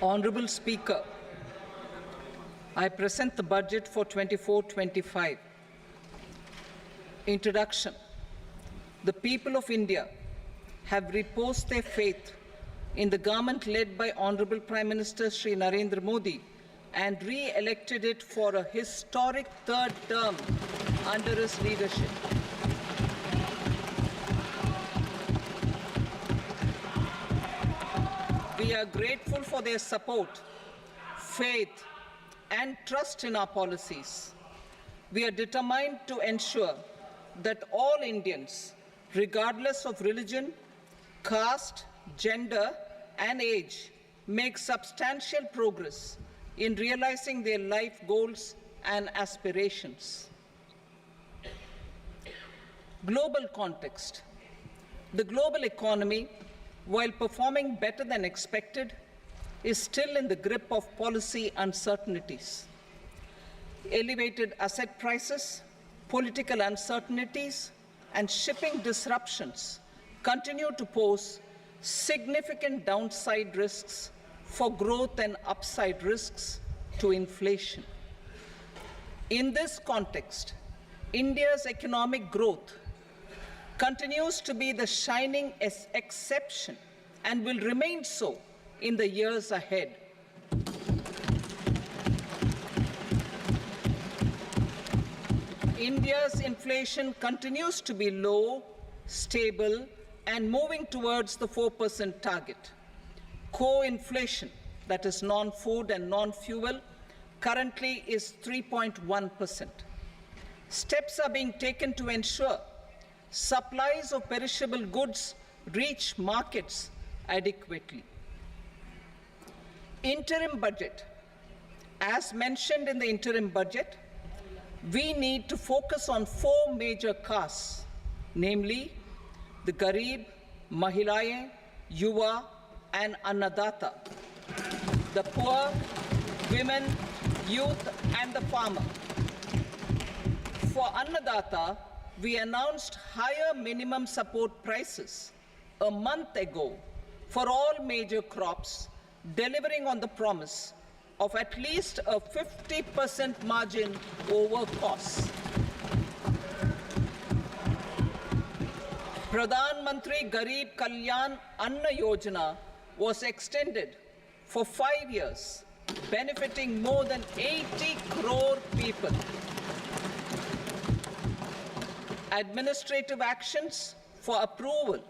Honorable Speaker, I present the budget for 24-25. Introduction. The people of India have reposed their faith in the government led by Honorable Prime Minister Shri Narendra Modi and re-elected it for a historic third term under his leadership. We are grateful for their support, faith, and trust in our policies. We are determined to ensure that all Indians, regardless of religion, caste, gender, and age, make substantial progress in realizing their life goals and aspirations. Global context. The global economy, while performing better than expected, is still in the grip of policy uncertainties. Elevated asset prices, political uncertainties, and shipping disruptions continue to pose significant downside risks for growth and upside risks to inflation. In this context, India's economic growth continues to be the shining exception and will remain so in the years ahead. India's inflation continues to be low, stable, and moving towards the 4% target. Core inflation, that is non-food and non-fuel, currently is 3.1%. Steps are being taken to ensure supplies of perishable goods reach markets adequately. Interim budget. As mentioned in the interim budget, we need to focus on four major castes, namely the Garib, Mahilaye, Yuva, and Annadata, the poor, women, youth, and the farmer. For Annadata, we announced higher minimum support prices a month ago for all major crops, delivering on the promise of at least a 50% margin over costs. Pradhan Mantri Garib Kalyan Anna Yojana was extended for 5 years, benefiting more than 80 crore people. Administrative actions for approval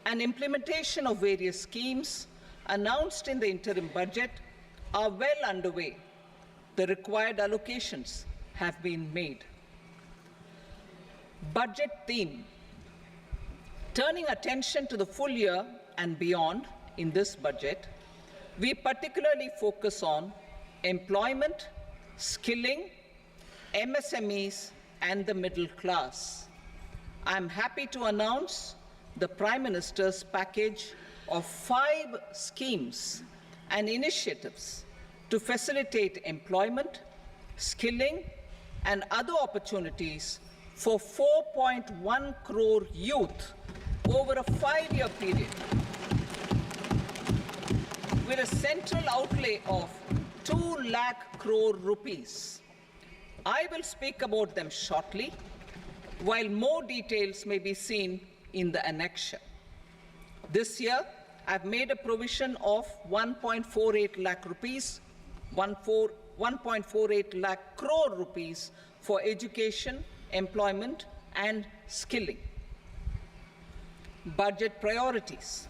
and implementation of various schemes announced in the interim budget are well underway. The required allocations have been made. Budget theme. Turning attention to the full year and beyond in this budget, we particularly focus on employment, skilling, MSMEs, and the middle class. I am happy to announce the Prime Minister's package of 5 schemes and initiatives to facilitate employment, skilling, and other opportunities for 4.1 crore youth over a 5-year period, with a central outlay of 2 lakh crore rupees. I will speak about them shortly, while more details may be seen in the annexure. This year, I've made a provision of 1.48 lakh rupees, 1.48 lakh crore rupees for education, employment, and skilling. Budget priorities.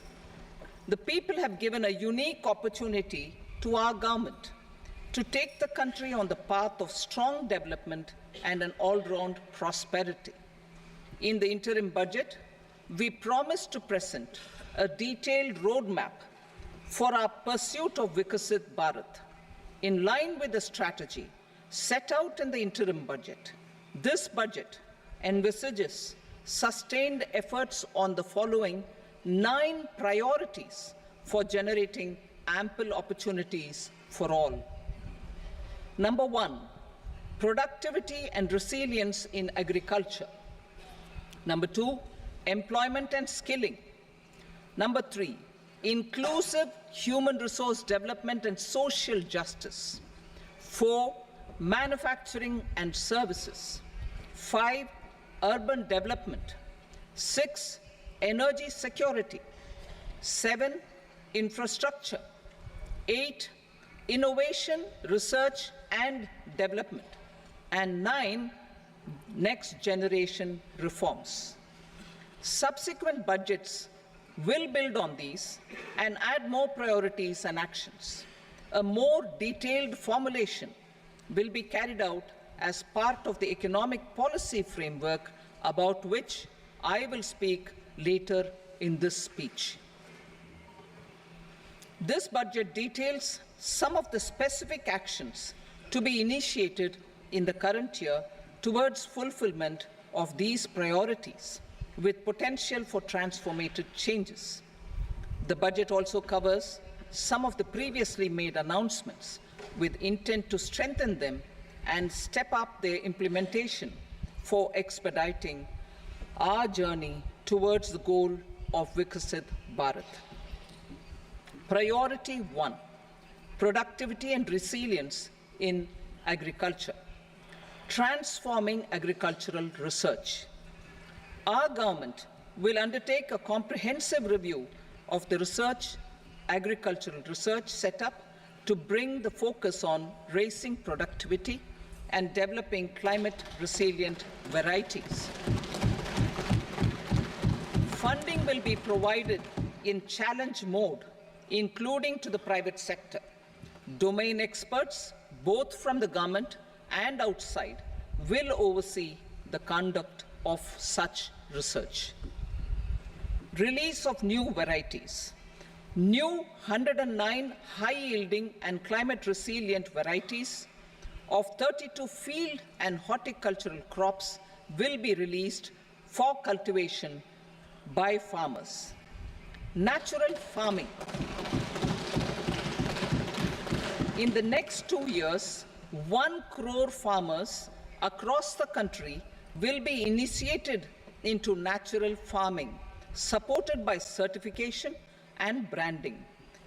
The people have given a unique opportunity to our government to take the country on the path of strong development and an all-round prosperity. In the interim budget, we promise to present a detailed roadmap for our pursuit of Vikasit Bharat. In line with the strategy set out in the interim budget, this budget envisages sustained efforts on the following 9 priorities for generating ample opportunities for all. Number 1, productivity and resilience in agriculture. Number 2, employment and skilling. Number 3, inclusive human resource development and social justice. 4, manufacturing and services. 5, urban development. 6, energy security. 7, infrastructure. 8, innovation, research and development. And 9, next generation reforms. Subsequent budgets will build on these and add more priorities and actions. A more detailed formulation will be carried out as part of the economic policy framework about which I will speak later in this speech. This budget details some of the specific actions to be initiated in the current year towards fulfillment of these priorities, with potential for transformative changes. The budget also covers some of the previously made announcements with intent to strengthen them and step up their implementation for expediting our journey towards the goal of Viksit Bharat. Priority 1, productivity and resilience in agriculture. Transforming agricultural research. Our government will undertake a comprehensive review of the agricultural research setup to bring the focus on raising productivity and developing climate-resilient varieties. Funding will be provided in challenge mode, including to the private sector. Domain experts, both from the government and outside, will oversee the conduct of such research. Release of new varieties. New 109 high-yielding and climate-resilient varieties of 32 field and horticultural crops will be released for cultivation by farmers. Natural farming. In the next 2 years, 1 crore farmers across the country will be initiated into natural farming, supported by certification and branding.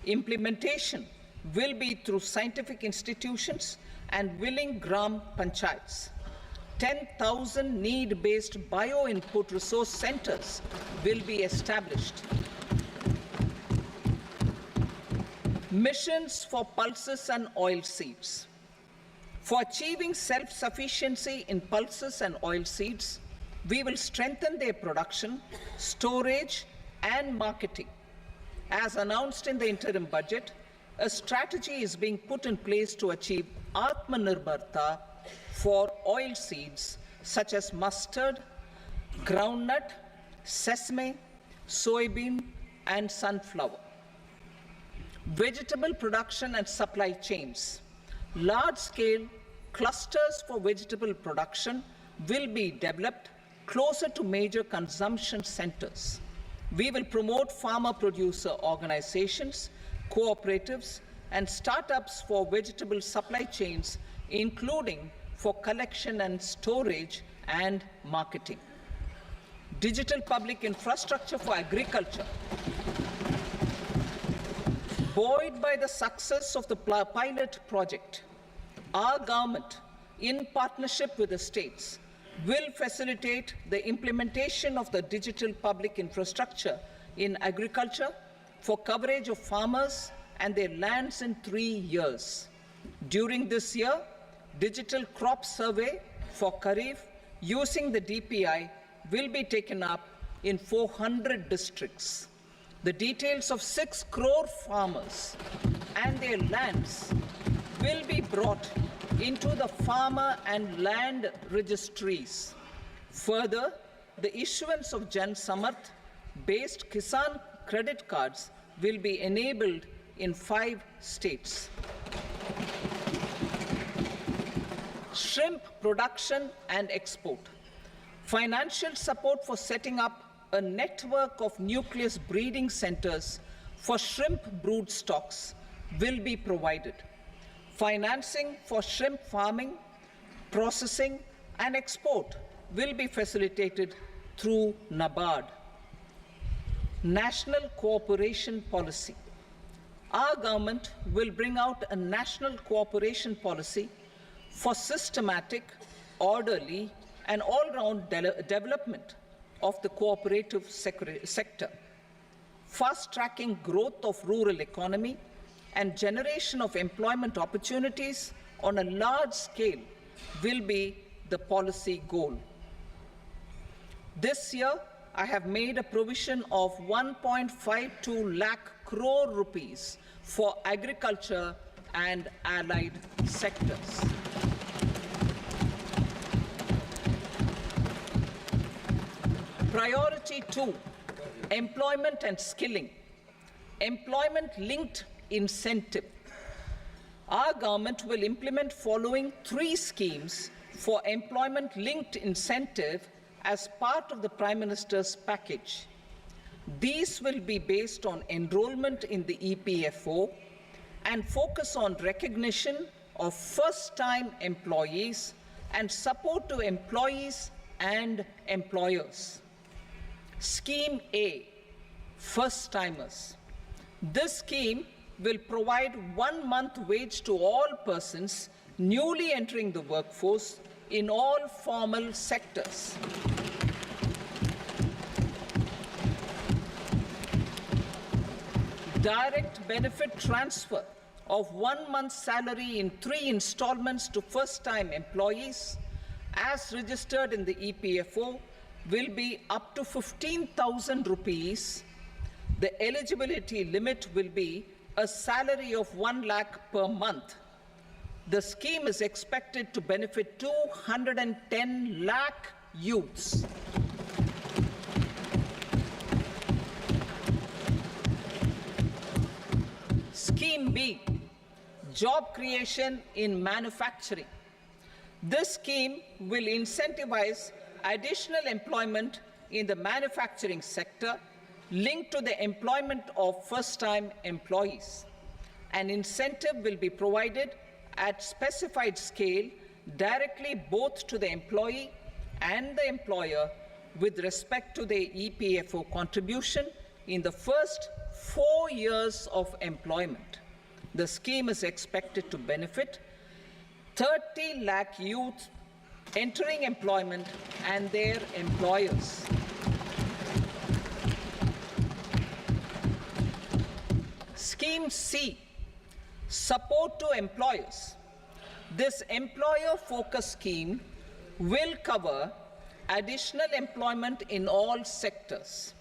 Implementation will be through scientific institutions and willing gram panchayats. 10,000 need-based bio-input resource centers will be established. Missions for pulses and oil seeds. For achieving self-sufficiency in pulses and oil seeds, we will strengthen their production, storage, and marketing. As announced in the interim budget, a strategy is being put in place to achieve Atmanirbharta for oil seeds such as mustard, groundnut, sesame, soybean, and sunflower. Vegetable production and supply chains. Large-scale clusters for vegetable production will be developed closer to major consumption centers. We will promote farmer-producer organizations, cooperatives, and startups for vegetable supply chains, including for collection and storage and marketing. Digital public infrastructure for agriculture. Buoyed by the success of the pilot project, our government, in partnership with the states, will facilitate the implementation of the digital public infrastructure in agriculture for coverage of farmers and their lands in 3 years. During this year, digital crop survey for Kharif using the DPI will be taken up in 400 districts. The details of 6 crore farmers and their lands will be brought into the farmer and land registries. Further, the issuance of Jan Samarth-based Kisan credit cards will be enabled in 5 states. Shrimp production and export. Financial support for setting up a network of nucleus breeding centers for shrimp brood stocks will be provided. Financing for shrimp farming, processing, and export will be facilitated through NABARD. National Cooperation Policy. Our government will bring out a national cooperation policy for systematic, orderly, and all-round development of the cooperative sector, fast-tracking growth of rural economy and generation of employment opportunities on a large scale will be the policy goal. This year, I have made a provision of 1.52 lakh crore rupees for agriculture and allied sectors. Priority 2, employment and skilling. Employment-linked incentive. Our government will implement following 3 schemes for employment-linked incentive as part of the Prime Minister's package. These will be based on enrollment in the EPFO and focus on recognition of first-time employees and support to employees and employers. Scheme A, first-timers. This scheme will provide 1 month wage to all persons newly entering the workforce in all formal sectors. Direct benefit transfer of 1 month's salary in 3 installments to first-time employees as registered in the EPFO will be up to 15,000 rupees. The eligibility limit will be a salary of 1 lakh per month. The scheme is expected to benefit 210 lakh youths. Scheme B, job creation in manufacturing. This scheme will incentivize additional employment in the manufacturing sector linked to the employment of first-time employees. An incentive will be provided at specified scale directly both to the employee and the employer with respect to the EPFO contribution in the first 4 years of employment. The scheme is expected to benefit 30 lakh youth entering employment and their employers. Scheme C, support to employers. This employer-focused scheme will cover additional employment in all sectors.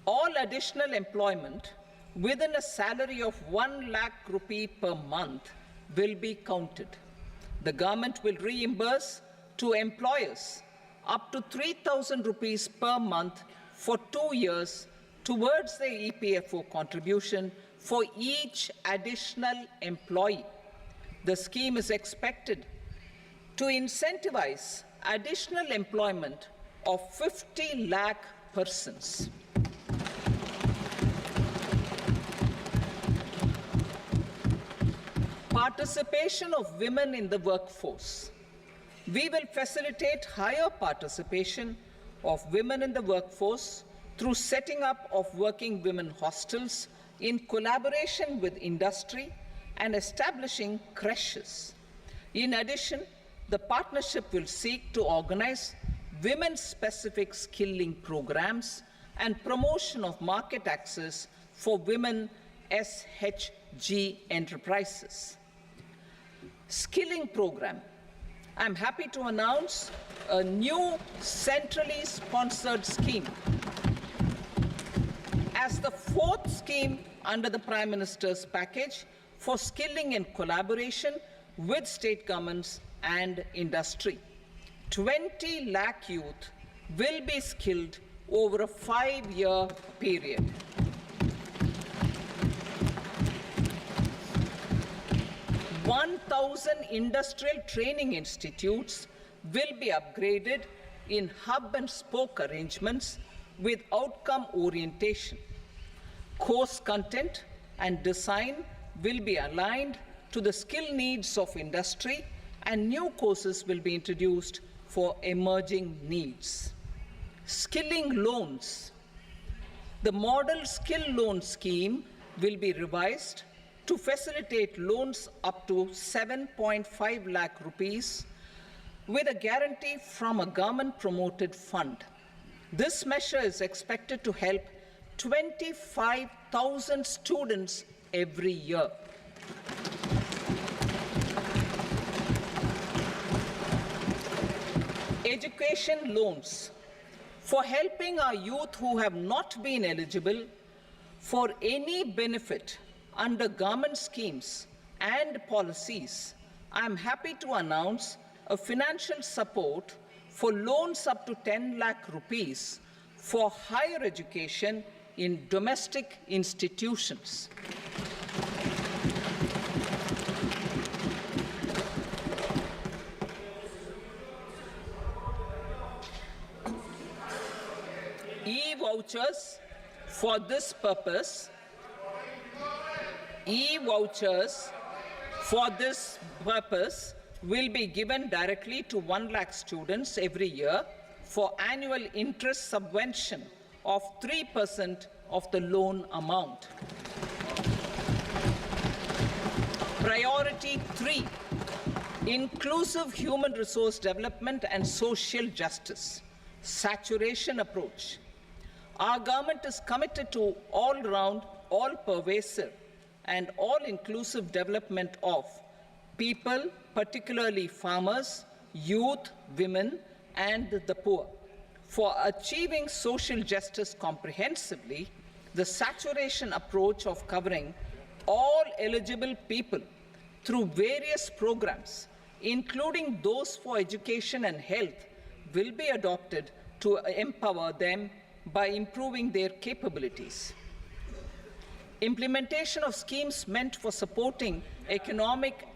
All additional employment within a salary of 1 lakh rupee per month will be counted. The government will reimburse to employers up to 3,000 rupees per month for 2 years towards the EPFO contribution for each additional employee. The scheme is expected to incentivize additional employment of 50 lakh persons. Participation of women in the workforce. We will facilitate higher participation of women in the workforce through setting up of working women hostels in collaboration with industry and establishing creches. In addition, the partnership will seek to organize women-specific skilling programs and promotion of market access for women SHG enterprises. Skilling program. I'm happy to announce a new centrally sponsored scheme as the 4th scheme under the Prime Minister's package for skilling in collaboration with state governments and industry. 20 lakh youth will be skilled over a 5-year period. "1,000 industrial training institutes will be upgraded in hub and spoke arrangements with outcome orientation. Course content and design will be aligned to the skill needs of industry, and new courses will be introduced for emerging needs. Skilling loans. The model skill loan scheme will be revised to facilitate loans up to 7.5 lakh rupees with a guarantee from a government-promoted fund. This measure is expected to help 25,000 students every year. Education loans. For helping our youth who have not been eligible for any benefit under government schemes and policies, I am happy to announce a financial support for loans up to 10 lakh rupees for higher education in domestic institutions. E-vouchers for this purpose. E-vouchers for this purpose will be given directly to 1 lakh students every year for annual interest subvention of 3% of the loan amount. Priority 3, inclusive human resource development and social justice, saturation approach. Our government is committed to all-round, all-pervasive, and all-inclusive development of people, particularly farmers, youth, women, and the poor. For achieving social justice comprehensively, the saturation approach of covering all eligible people through various programs, including those for education and health, will be adopted to empower them by improving their capabilities. Implementation of schemes meant for supporting economic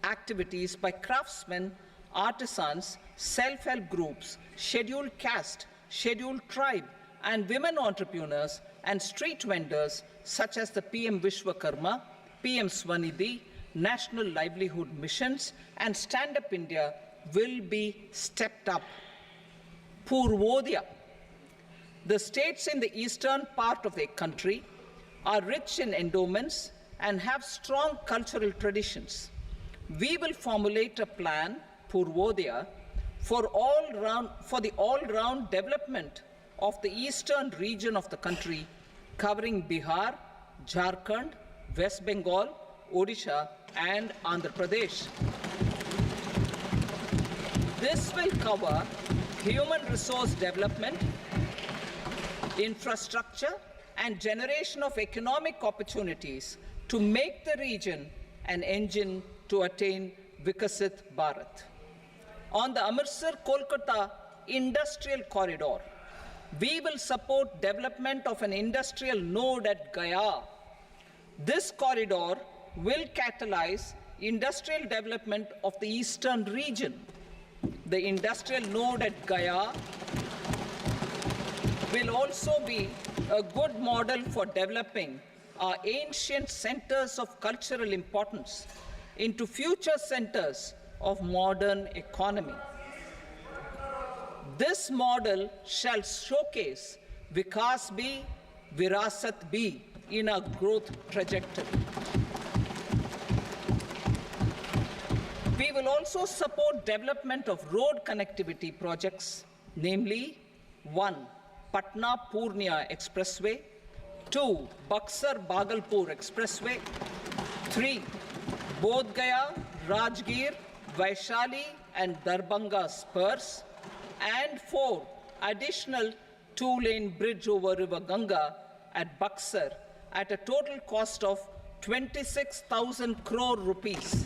activities by craftsmen, artisans, self-help groups, scheduled caste, scheduled tribe, and women entrepreneurs and street vendors such as the PM Vishwakarma, PM Swanidhi, National Livelihood Missions, and Stand Up India will be stepped up. Purvodaya. The states in the eastern part of the country are rich in endowments and have strong cultural traditions. We will formulate a plan, Purvodaya, for the all-round development of the eastern region of the country, covering Bihar, Jharkhand, West Bengal, Odisha, and Andhra Pradesh. This will cover human resource development, infrastructure, and generation of economic opportunities to make the region an engine to attain Vikasit Bharat. On the Amritsar-Kolkata Industrial Corridor, we will support development of an industrial node at Gaya. This corridor will catalyze industrial development of the eastern region. The industrial node at Gaya will also be a good model for developing our ancient centers of cultural importance into future centers of modern economy. This model shall showcase Vikas Bhi, Virasat Bhi in our growth trajectory. We will also support development of road connectivity projects, namely 1. Patna Purnia Expressway, 2. Buxar Bhagalpur Expressway, 3. Bodh Gaya, Rajgir, Vaishali and Darbhanga spurs, and 4. Additional 2-lane bridge over River Ganga at Buxar at a total cost of 26,000 crore rupees.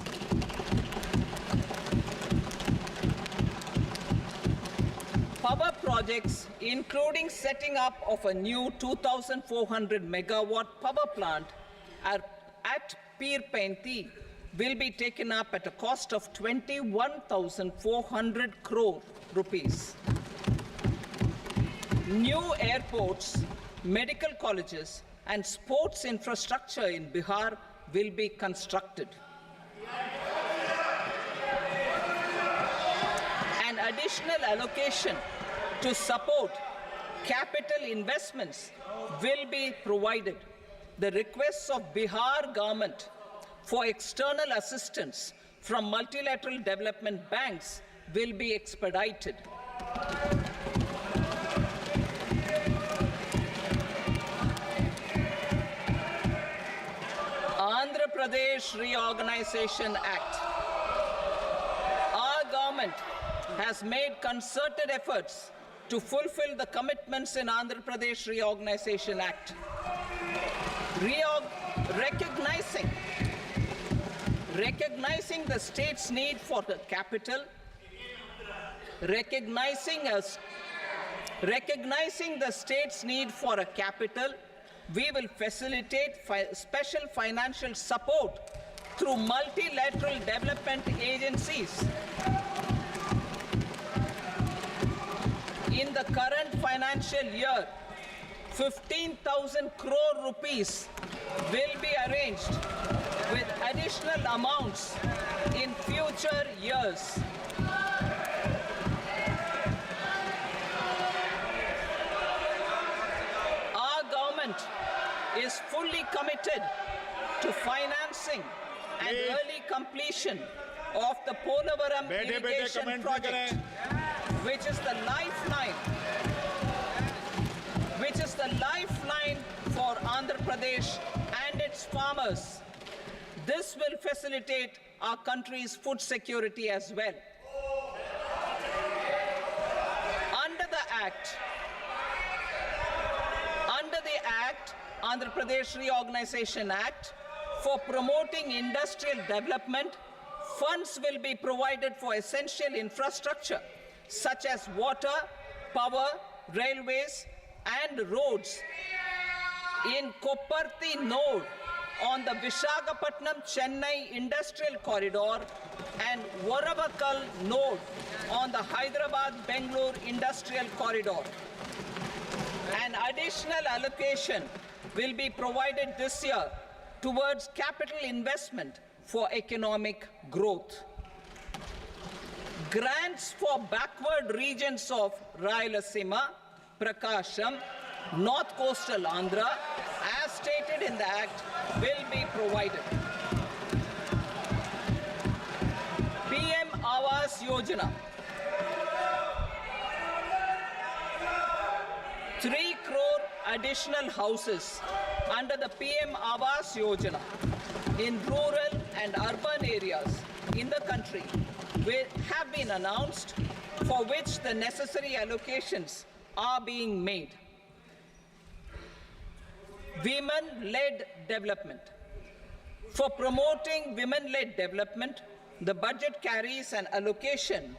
Power projects, including setting up of a new 2,400 megawatt power plant at Pir Painti, will be taken up at a cost of 21,400 crore rupees. New airports, medical colleges, and sports infrastructure in Bihar will be constructed. An additional allocation to support capital investments will be provided. The requests of Bihar government for external assistance from multilateral development banks will be expedited. Andhra Pradesh Reorganization Act. Our government has made concerted efforts to fulfill the commitments in Andhra Pradesh Reorganization Act. Recognizing the state's need for the capital, recognizing the state's need for a capital, we will facilitate special financial support through multilateral development agencies. In the current financial year, 15,000 crore rupees will be arranged with additional amounts in future years. Our government is fully committed to financing and early completion of the Polavaram irrigation project, which is the lifeline for Andhra Pradesh and its farmers. This will facilitate our country's food security as well. Under the Act, Andhra Pradesh Reorganization Act, for promoting industrial development, funds will be provided for essential infrastructure such as water, power, railways, and roads. In Kopparthi node on the Visakhapatnam-Chennai Industrial Corridor and Varavakal node on the Hyderabad-Bengaluru Industrial Corridor. An additional allocation will be provided this year towards capital investment for economic growth. Grants for backward regions of Rayalaseema, Prakasham, North Coastal Andhra, as stated in the Act, will be provided. PM Awaz Yojana. 3 crore additional houses under the PM Awaz Yojana in rural and urban areas in the country will have been announced, for which the necessary allocations are being made. Women-led development. For promoting women-led development, the budget carries an allocation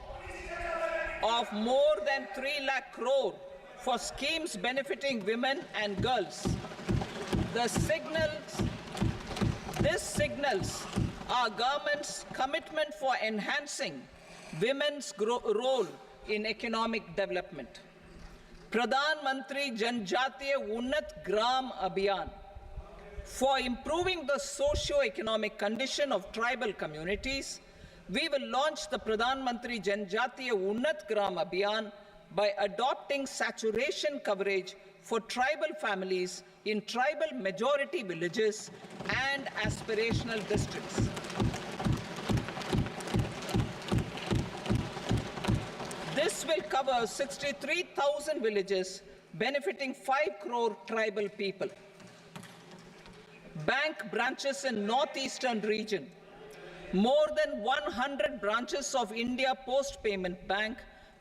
of more than 3 lakh crore for schemes benefiting women and girls. This signals our government's commitment for enhancing women's role in economic development. Pradhan Mantri Janjatiya Unnat Gram Abhiyan. For improving the socio-economic condition of tribal communities, we will launch the Pradhan Mantri Janjatiya Unnat Gram Abhiyan by adopting saturation coverage for tribal families in tribal majority villages and aspirational districts. This will cover 63,000 villages, benefiting 5 crore tribal people. Bank branches in northeastern region. More than 100 branches of India Post Payment Bank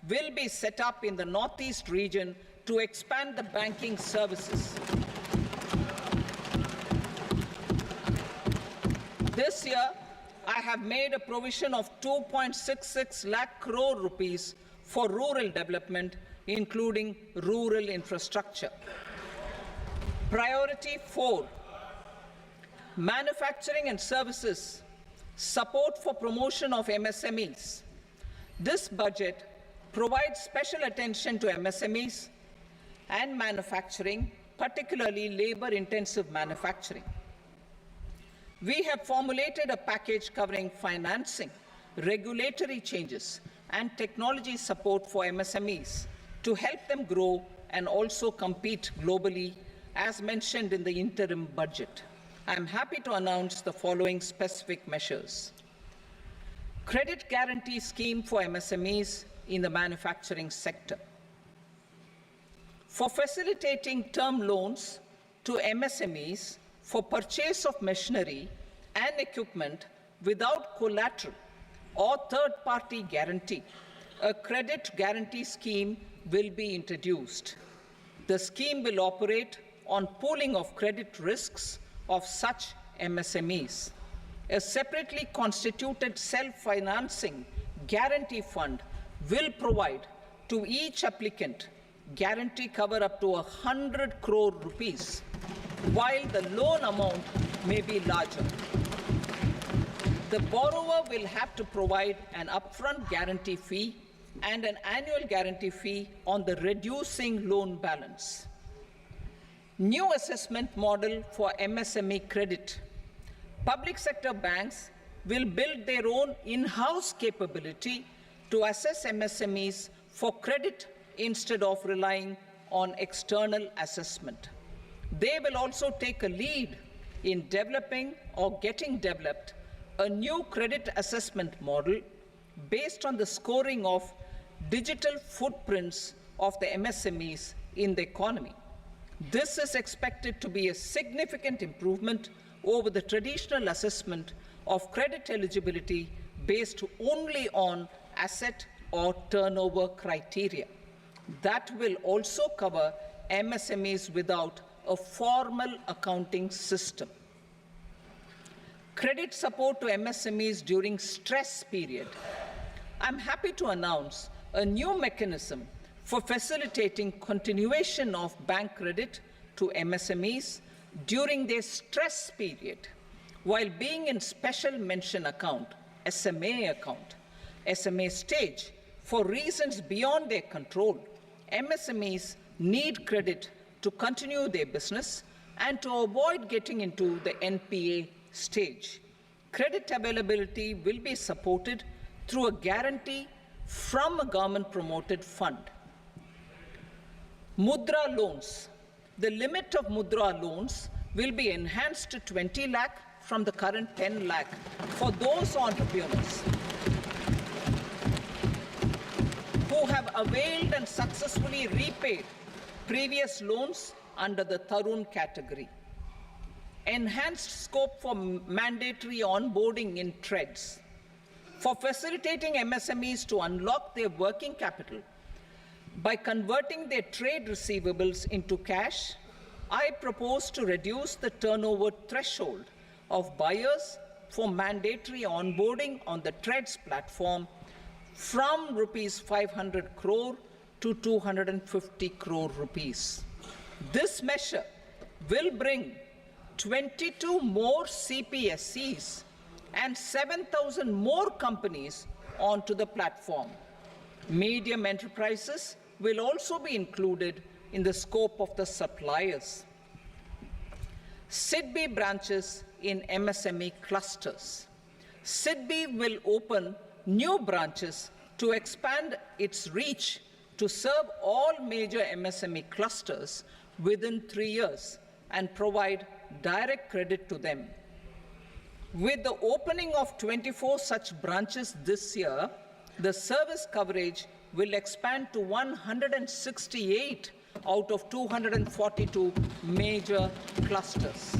will be set up in the northeast region to expand the banking services. This year, I have made a provision of 2.66 lakh crore rupees for rural development, including rural infrastructure. Priority 4, manufacturing and services, support for promotion of MSMEs. This budget provides special attention to MSMEs and manufacturing, particularly labor-intensive manufacturing. We have formulated a package covering financing, regulatory changes, and technology support for MSMEs to help them grow and also compete globally, as mentioned in the interim budget. I am happy to announce the following specific measures. Credit guarantee scheme for MSMEs in the manufacturing sector. For facilitating term loans to MSMEs for purchase of machinery and equipment without collateral or third-party guarantee, a credit guarantee scheme will be introduced. The scheme will operate on pooling of credit risks of such MSMEs. A separately constituted self-financing guarantee fund will provide to each applicant guarantee cover up to 100 crore rupees, while the loan amount may be larger. The borrower will have to provide an upfront guarantee fee and an annual guarantee fee on the reducing loan balance. New assessment model for MSME credit. Public sector banks will build their own in-house capability to assess MSMEs for credit instead of relying on external assessment. They will also take a lead in developing or getting developed a new credit assessment model based on the scoring of digital footprints of the MSMEs in the economy. This is expected to be a significant improvement over the traditional assessment of credit eligibility based only on asset or turnover criteria. That will also cover MSMEs without a formal accounting system. Credit support to MSMEs during stress period. I'm happy to announce a new mechanism for facilitating continuation of bank credit to MSMEs during their stress period while being in special mention account, SMA stage, for reasons beyond their control. MSMEs need credit to continue their business and to avoid getting into the NPA stage. Credit availability will be supported through a guarantee from a government-promoted fund. Mudra loans. The limit of Mudra loans will be enhanced to 20 lakh from the current 10 lakh for those entrepreneurs who have availed and successfully repaid previous loans under the Tarun category. Enhanced scope for mandatory onboarding in trades. For facilitating MSMEs to unlock their working capital by converting their trade receivables into cash, I propose to reduce the turnover threshold of buyers for mandatory onboarding on the trades platform from rupees 500 crore to 250 crore rupees. This measure will bring 22 more CPSCs and 7,000 more companies onto the platform. Medium enterprises will also be included in the scope of the suppliers. SIDBI branches in MSME clusters. SIDBI will open new branches to expand its reach to serve all major MSME clusters within 3 years and provide direct credit to them. With the opening of 24 such branches this year, the service coverage will expand to 168 out of 242 major clusters.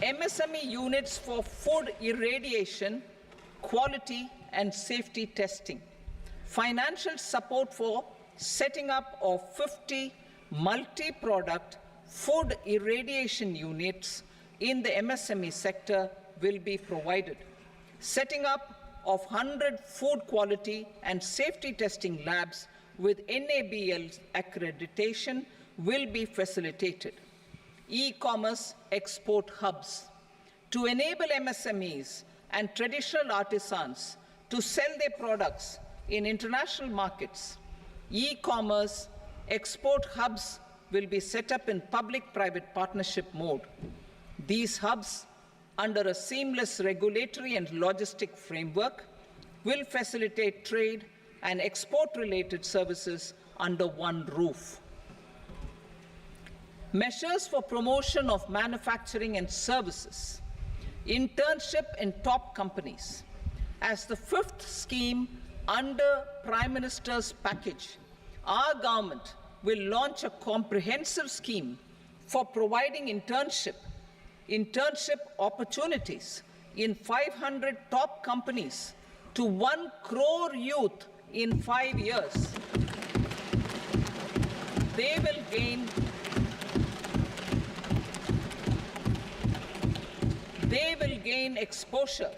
MSME units for food irradiation, quality and safety testing. Financial support for setting up of 50 multi-product food irradiation units in the MSME sector will be provided. Setting up of 100 food quality and safety testing labs with NABL accreditation will be facilitated. E-commerce export hubs to enable MSMEs and traditional artisans to sell their products in international markets. E-commerce export hubs will be set up in public-private partnership mode. These hubs, under a seamless regulatory and logistic framework, will facilitate trade and export-related services under one roof. Measures for promotion of manufacturing and services, internship in top companies. As the fifth scheme under Prime Minister's package, our government will launch a comprehensive scheme for providing internship opportunities in 500 top companies to 1 crore youth in 5 years. They will gain exposure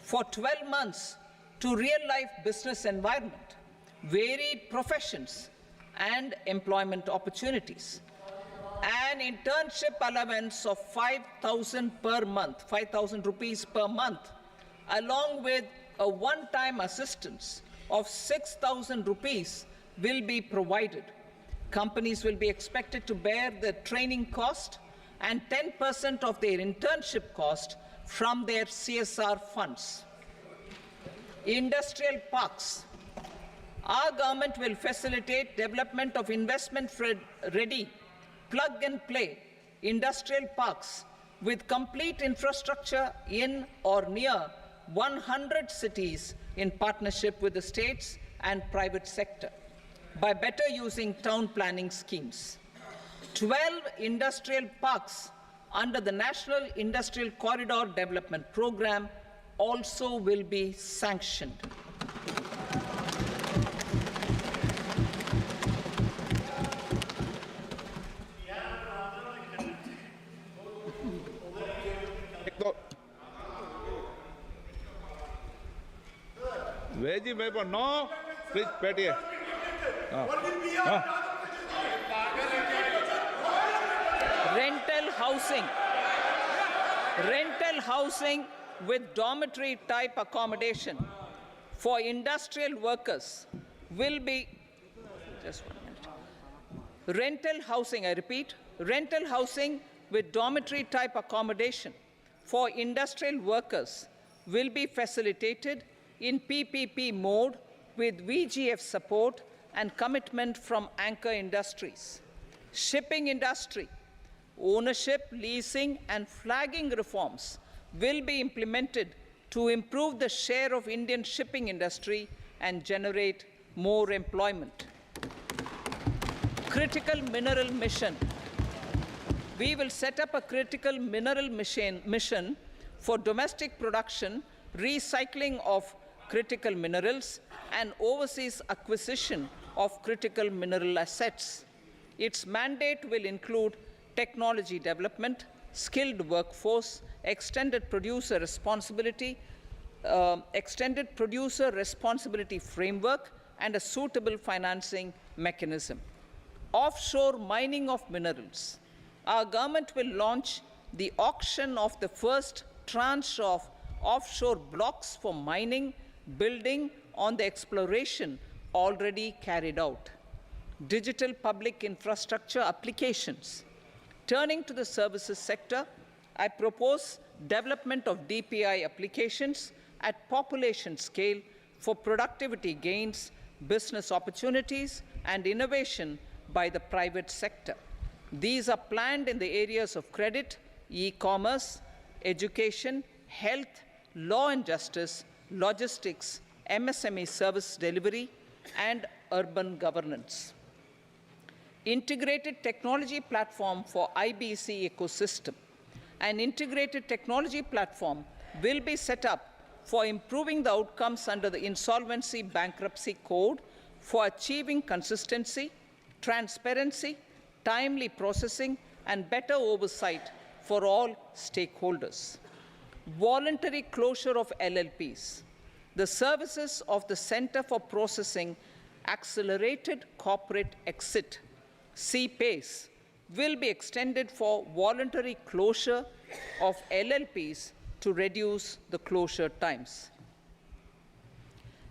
for 12 months to real-life business environment, varied professions, and employment opportunities. An internship allowance of 5,000 per month, 5,000 rupees per month, along with a one-time assistance of 6,000 rupees will be provided. Companies will be expected to bear the training cost and 10% of their internship cost from their CSR funds. Industrial parks. Our government will facilitate development of investment-ready, plug-and-play industrial parks with complete infrastructure in or near 100 cities in partnership with the states and private sector by better using town planning schemes. 12 industrial parks under the National Industrial Corridor Development Program also will be sanctioned. Veji member, no, please, Petty. Rental housing with dormitory type accommodation for industrial workers will be, just 1 minute. Rental housing, I repeat, rental housing with dormitory type accommodation for industrial workers will be facilitated in PPP mode with VGF support and commitment from anchor industries. Shipping industry, ownership, leasing, and flagging reforms will be implemented to improve the share of Indian shipping industry and generate more employment. Critical mineral mission. We will set up a critical mineral mission for domestic production, recycling of critical minerals, and overseas acquisition of critical mineral assets. Its mandate will include technology development, skilled workforce, extended producer responsibility framework, and a suitable financing mechanism. Offshore mining of minerals. Our government will launch the auction of the first tranche of offshore blocks for mining, building on the exploration already carried out. Digital public infrastructure applications. Turning to the services sector, I propose development of DPI applications at population scale for productivity gains, business opportunities, and innovation by the private sector. These are planned in the areas of credit, e-commerce, education, health, law and justice, logistics, MSME service delivery, and urban governance. Integrated technology platform for IBC ecosystem. An integrated technology platform will be set up for improving the outcomes under the Insolvency Bankruptcy Code for achieving consistency, transparency, timely processing, and better oversight for all stakeholders. Voluntary closure of LLPs. The services of the Center for Processing Accelerated Corporate Exit, CPACE, will be extended for voluntary closure of LLPs to reduce the closure times.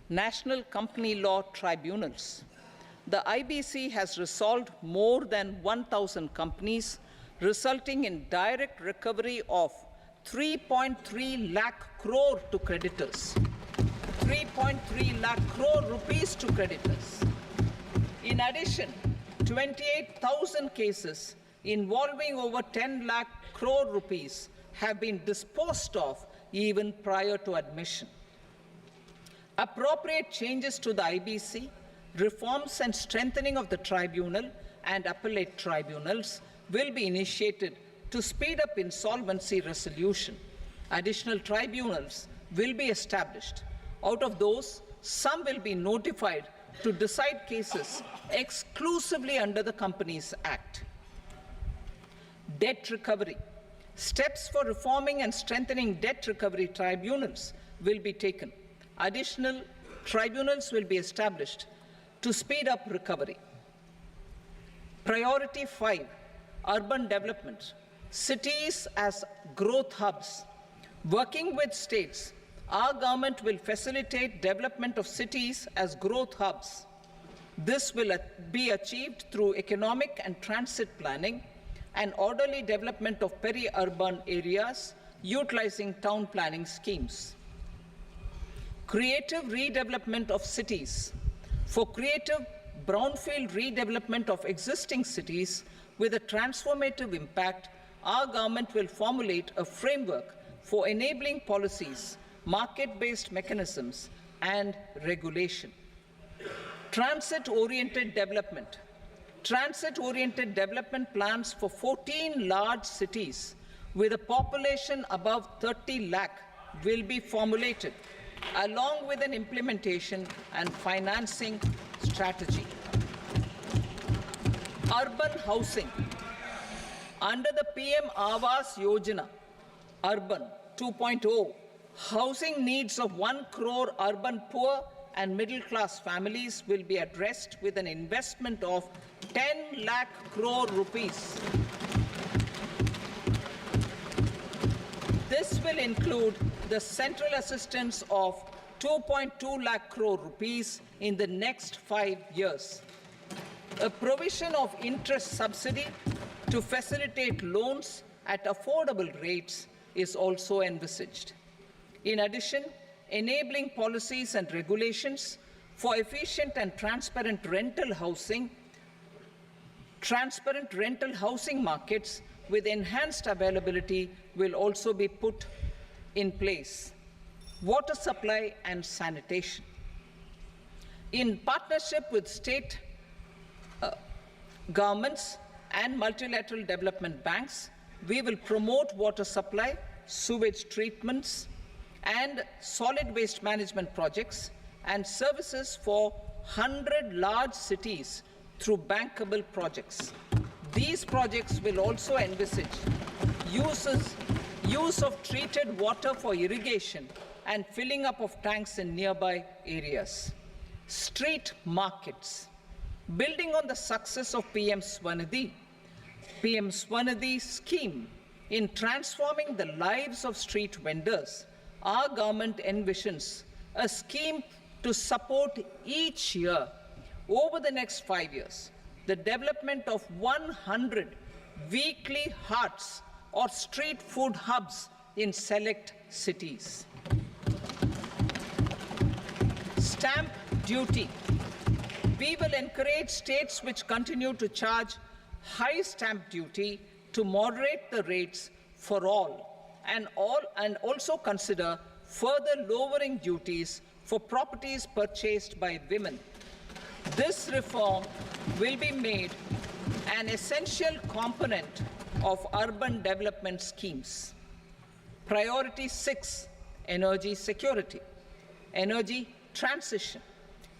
National Company Law Tribunals. The IBC has resolved more than 1,000 companies, resulting in direct recovery of 3.3 lakh crore to creditors. 3.3 lakh crore rupees to creditors. In addition, 28,000 cases involving over 10 lakh crore rupees have been disposed of even prior to admission. Appropriate changes to the IBC, reforms and strengthening of the tribunal and appellate tribunals will be initiated to speed up insolvency resolution. Additional tribunals will be established. Out of those, some will be notified to decide cases exclusively under the Companies Act. Debt recovery. Steps for reforming and strengthening debt recovery tribunals will be taken. Additional tribunals will be established to speed up recovery. Priority 5, urban development. Cities as growth hubs. Working with states, our government will facilitate development of cities as growth hubs. This will be achieved through economic and transit planning and orderly development of peri-urban areas utilizing town planning schemes. Creative redevelopment of cities. For creative brownfield redevelopment of existing cities with a transformative impact, our government will formulate a framework for enabling policies, market-based mechanisms, and regulation. Transit-oriented development. Transit-oriented development plans for 14 large cities with a population above 30 lakh will be formulated, along with an implementation and financing strategy. Urban housing. Under the PM Awaz Yojana, Urban 2.0, housing needs of 1 crore urban poor and middle-class families will be addressed with an investment of 10 lakh crore rupees. This will include the central assistance of 2.2 lakh crore rupees in the next 5 years. A provision of interest subsidy to facilitate loans at affordable rates is also envisaged. In addition, enabling policies and regulations for efficient and transparent rental housing markets with enhanced availability will also be put in place. Water supply and sanitation. In partnership with state governments and multilateral development banks, we will promote water supply, sewage treatments, and solid waste management projects and services for 100 large cities through bankable projects. These projects will also envisage use of treated water for irrigation and filling up of tanks in nearby areas. Street markets. Building on the success of PM Swanidhi scheme in transforming the lives of street vendors, our government envisions a scheme to support each year over the next 5 years the development of 100 weekly hearts or street food hubs in select cities. Stamp duty. We will encourage states which continue to charge high stamp duty to moderate the rates for all and also consider further lowering duties for properties purchased by women. This reform will be made an essential component of urban development schemes. Priority 6, energy security, energy transition.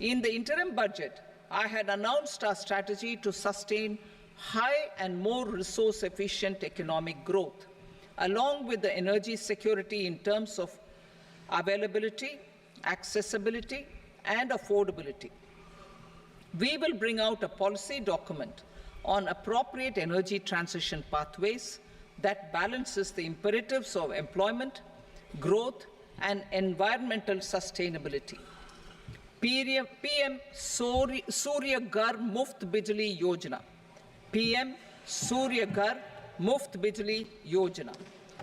In the interim budget, I had announced our strategy to sustain high and more resource-efficient economic growth, along with the energy security in terms of availability, accessibility, and affordability. We will bring out a policy document on appropriate energy transition pathways that balances the imperatives of employment, growth, and environmental sustainability. PM Surya Ghar Muft Bijli Yojana. PM Surya Ghar Muft Bijli Yojana.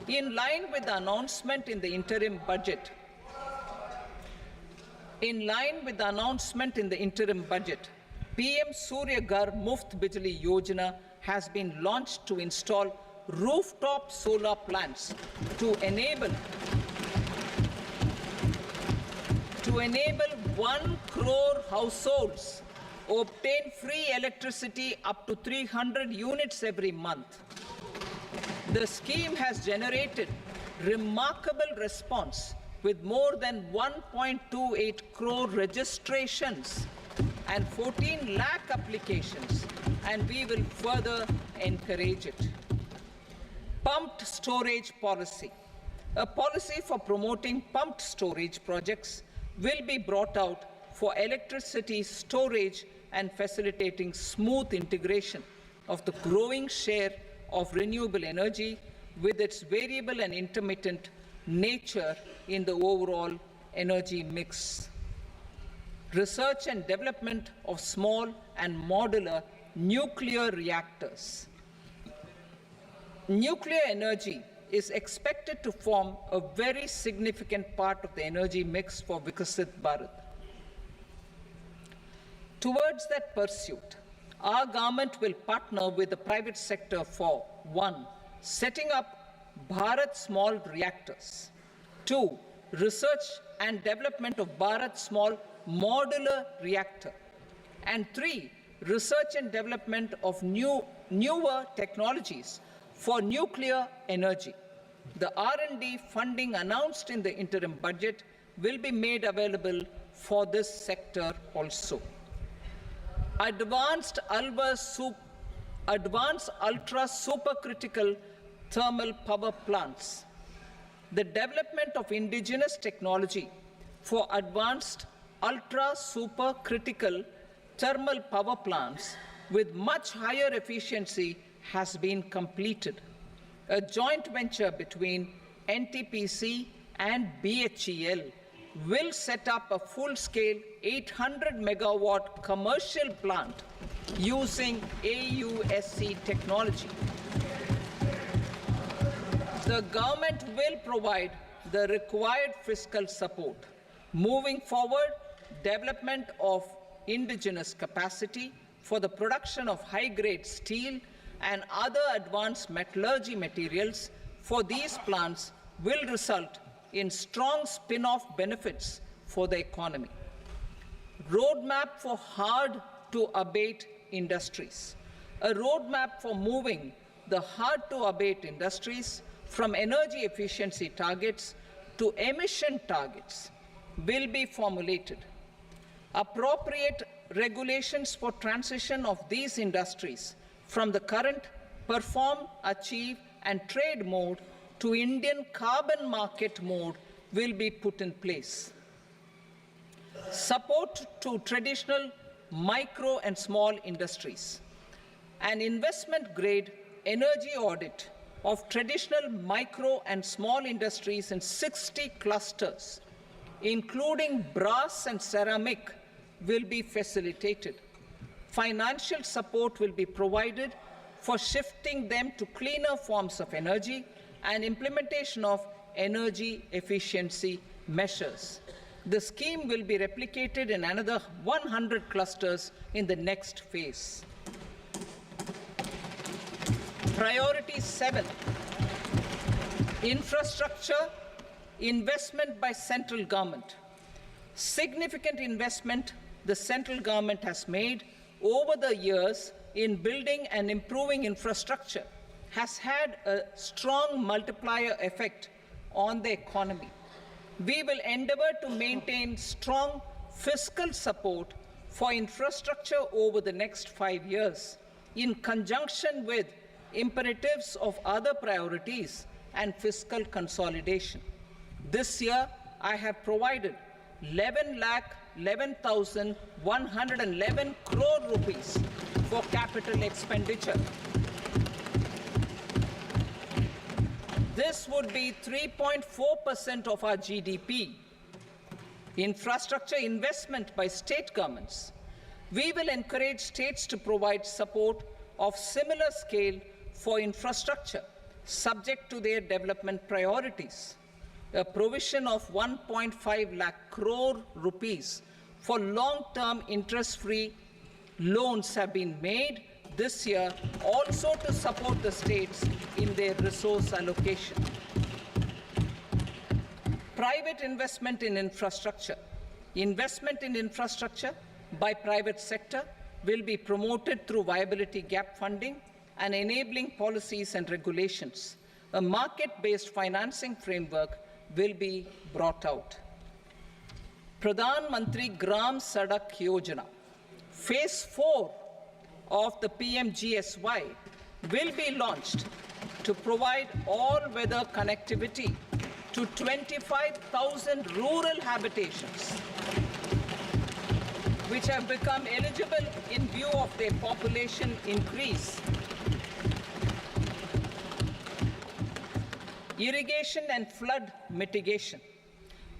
In line with the announcement in the interim budget, In line with the announcement in the interim budget, PM Surya Ghar Muft Bijli Yojana has been launched to install rooftop solar plants to enable 1 crore households obtain free electricity up to 300 units every month. The scheme has generated remarkable response with more than 1.28 crore registrations and 14 lakh applications, and we will further encourage it. Pumped storage policy. A policy for promoting pumped storage projects will be brought out for electricity storage and facilitating smooth integration of the growing share of renewable energy with its variable and intermittent nature in the overall energy mix. Research and development of small and modular nuclear reactors. Nuclear energy is expected to form a very significant part of the energy mix for Vikasit Bharat. Towards that pursuit, our government will partner with the private sector for 1. Setting up Bharat Small Reactors, 2. Research and development of Bharat Small Modular Reactor, and 3. Research and development of newer technologies for nuclear energy. The R&D funding announced in the interim budget will be made available for this sector also. Advanced ultra supercritical thermal power plants. The development of indigenous technology for advanced ultra supercritical thermal power plants with much higher efficiency has been completed. A joint venture between NTPC and BHEL will set up a full-scale 800 megawatt commercial plant using AUSC technology. The government will provide the required fiscal support. Moving forward, development of indigenous capacity for the production of high-grade steel and other advanced metallurgy materials for these plants will result in strong spin-off benefits for the economy. Roadmap for hard-to-abate industries. A roadmap for moving the hard-to-abate industries from energy efficiency targets to emission targets will be formulated. Appropriate regulations for transition of these industries from the current perform, achieve, and trade mode to Indian carbon market mode will be put in place. Support to traditional micro and small industries. An investment-grade energy audit of traditional micro and small industries in 60 clusters, including brass and ceramic, will be facilitated. Financial support will be provided for shifting them to cleaner forms of energy and implementation of energy efficiency measures. The scheme will be replicated in another 100 clusters in the next phase. Priority 7, infrastructure investment by central government. Significant investment the central government has made over the years in building and improving infrastructure has had a strong multiplier effect on the economy. We will endeavor to maintain strong fiscal support for infrastructure over the next 5 years in conjunction with imperatives of other priorities and fiscal consolidation. This year, I have provided 11,11,111 crore rupees for capital expenditure. This would be 3.4% of our GDP. Infrastructure investment by state governments. We will encourage states to provide support of similar scale for infrastructure, subject to their development priorities. a provision of 1.5 lakh crore rupees for long-term interest-free loans have been made this year also to support the states in their resource allocation. Private investment in infrastructure. Investment in infrastructure by private sector will be promoted through viability gap funding and enabling policies and regulations. A market-based financing framework will be brought out. Pradhan Mantri Gram Sadak Yojana, Phase 4 of the PMGSY will be launched to provide all-weather connectivity to 25,000 rural habitations, which have become eligible in view of their population increase. Irrigation and flood mitigation.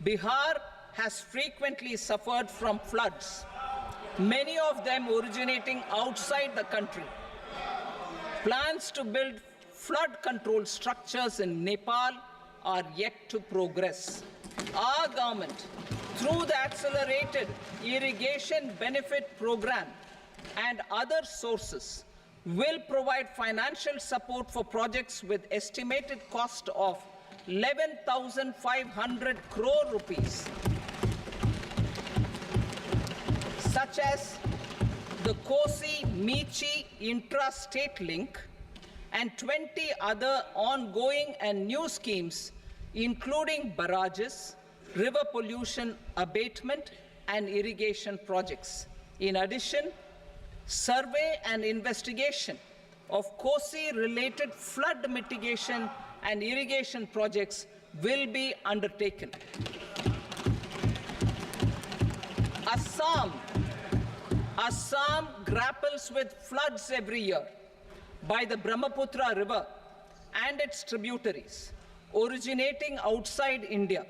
Bihar has frequently suffered from floods, many of them originating outside the country. Plans to build flood control structures in Nepal are yet to progress. Our government, through the Accelerated Irrigation Benefit Program and other sources, will provide financial support for projects with estimated cost of 11,500 crore rupees, such as the Kosi-Michi intra-state link and 20 other ongoing and new schemes, including barrages, river pollution abatement, and irrigation projects. In addition, survey and investigation of Kosi-related flood mitigation and irrigation projects will be undertaken. Assam grapples with floods every year by the Brahmaputra River and its tributaries originating outside India.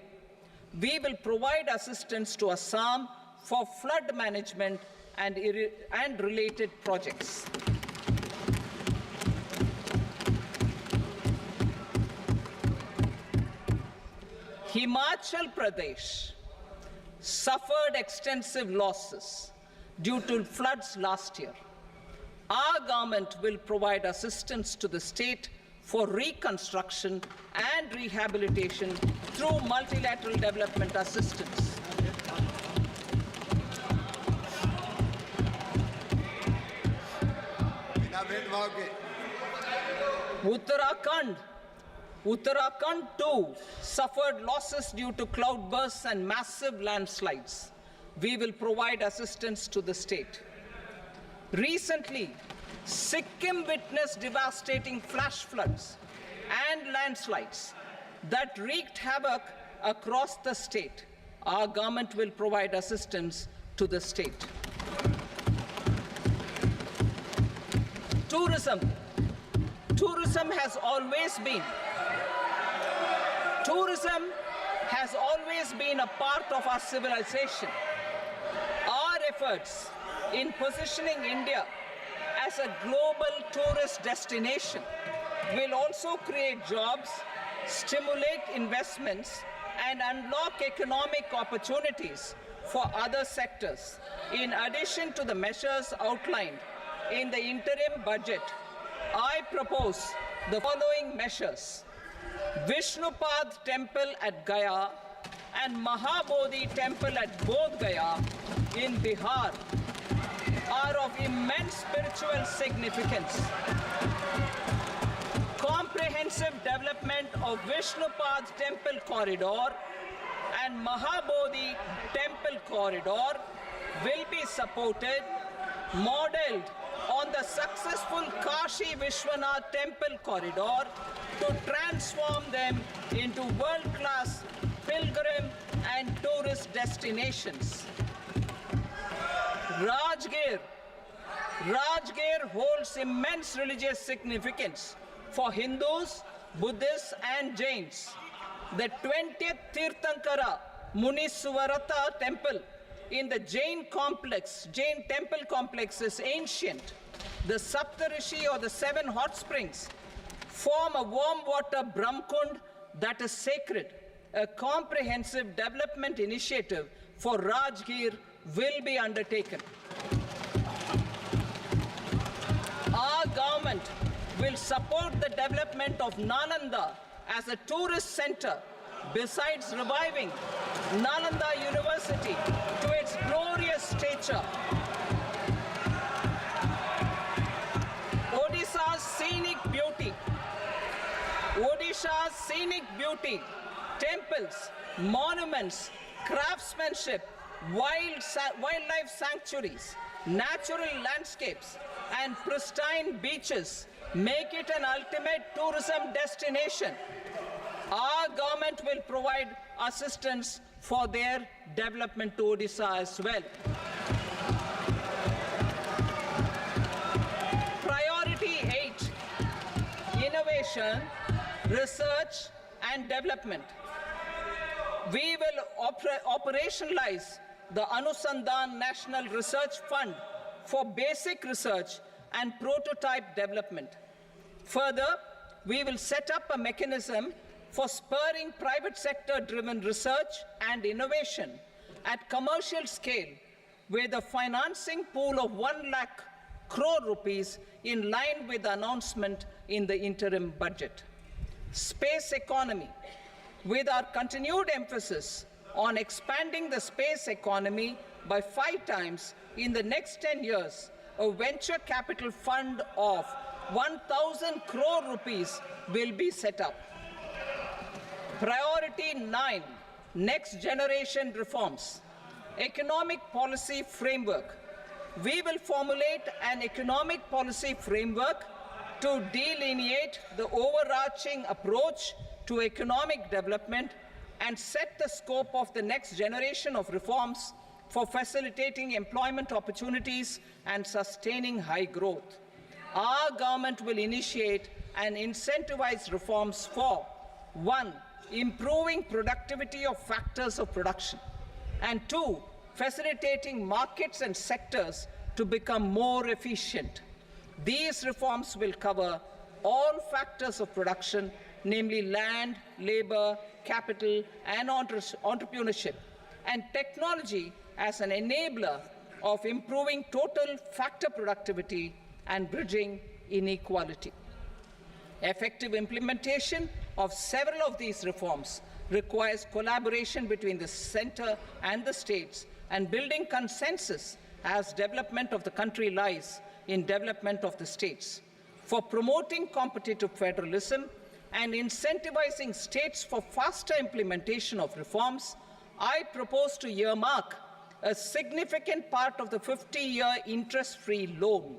We will provide assistance to Assam for flood management and related projects. Himachal Pradesh suffered extensive losses due to floods last year. Our government will provide assistance to the state for reconstruction and rehabilitation through multilateral development assistance. Uttarakhand too suffered losses due to cloudbursts and massive landslides. We will provide assistance to the state. Recently, Sikkim witnessed devastating flash floods and landslides that wreaked havoc across the state. Our government will provide assistance to the state. Tourism. Tourism has always been a part of our civilization. Our efforts in positioning India as a global tourist destination will also create jobs, stimulate investments, and unlock economic opportunities for other sectors. In addition to the measures outlined in the interim budget, I propose the following measures. Vishnupad Temple at Gaya and Mahabodhi Temple at Bodh Gaya in Bihar are of immense spiritual significance. Comprehensive development of Vishnupad Temple Corridor and Mahabodhi Temple Corridor will be supported, modeled on the successful Kashi Vishwanath Temple Corridor to transform them into world-class pilgrim and tourist destinations. Rajgir holds immense religious significance for Hindus, Buddhists, and Jains. The 20th Tirthankara Muniswarata temple in the Jain temple complex is ancient. The Saptarishi, or the 7 hot springs, form a warm water Brahmkund that is sacred. a comprehensive development initiative for Rajgir will be undertaken. Our government will support the development of Nalanda as a tourist center, besides reviving Nalanda University to its glorious stature. Odisha's scenic beauty, temples, monuments, craftsmanship, wildlife sanctuaries, natural landscapes, and pristine beaches make it an ultimate tourism destination. Our government will provide assistance for their development to Odisha as well. Priority 8, innovation, research and development. We will operationalize the Anusandhan National Research Fund for basic research and prototype development. Further, we will set up a mechanism for spurring private sector-driven research and innovation at commercial scale with a financing pool of 1 lakh crore rupees in line with the announcement in the interim budget. Space economy. With our continued emphasis on expanding the space economy by 5 times in the next 10 years, a venture capital fund of 1,000 crore rupees will be set up. Priority 9, next generation reforms. Economic policy framework. We will formulate an economic policy framework to delineate the overarching approach to economic development and set the scope of the next generation of reforms for facilitating employment opportunities and sustaining high growth. Our government will initiate and incentivize reforms for 1. Improving productivity of factors of production, and 2. Facilitating markets and sectors to become more efficient. These reforms will cover all factors of production, namely land, labor, capital, and entrepreneurship, and technology as an enabler of improving total factor productivity and bridging inequality. Effective implementation of several of these reforms requires collaboration between the center and the states and building consensus as development of the country lies in development of the states. For promoting competitive federalism and incentivizing states for faster implementation of reforms, I propose to earmark a significant part of the 50-year interest-free loan.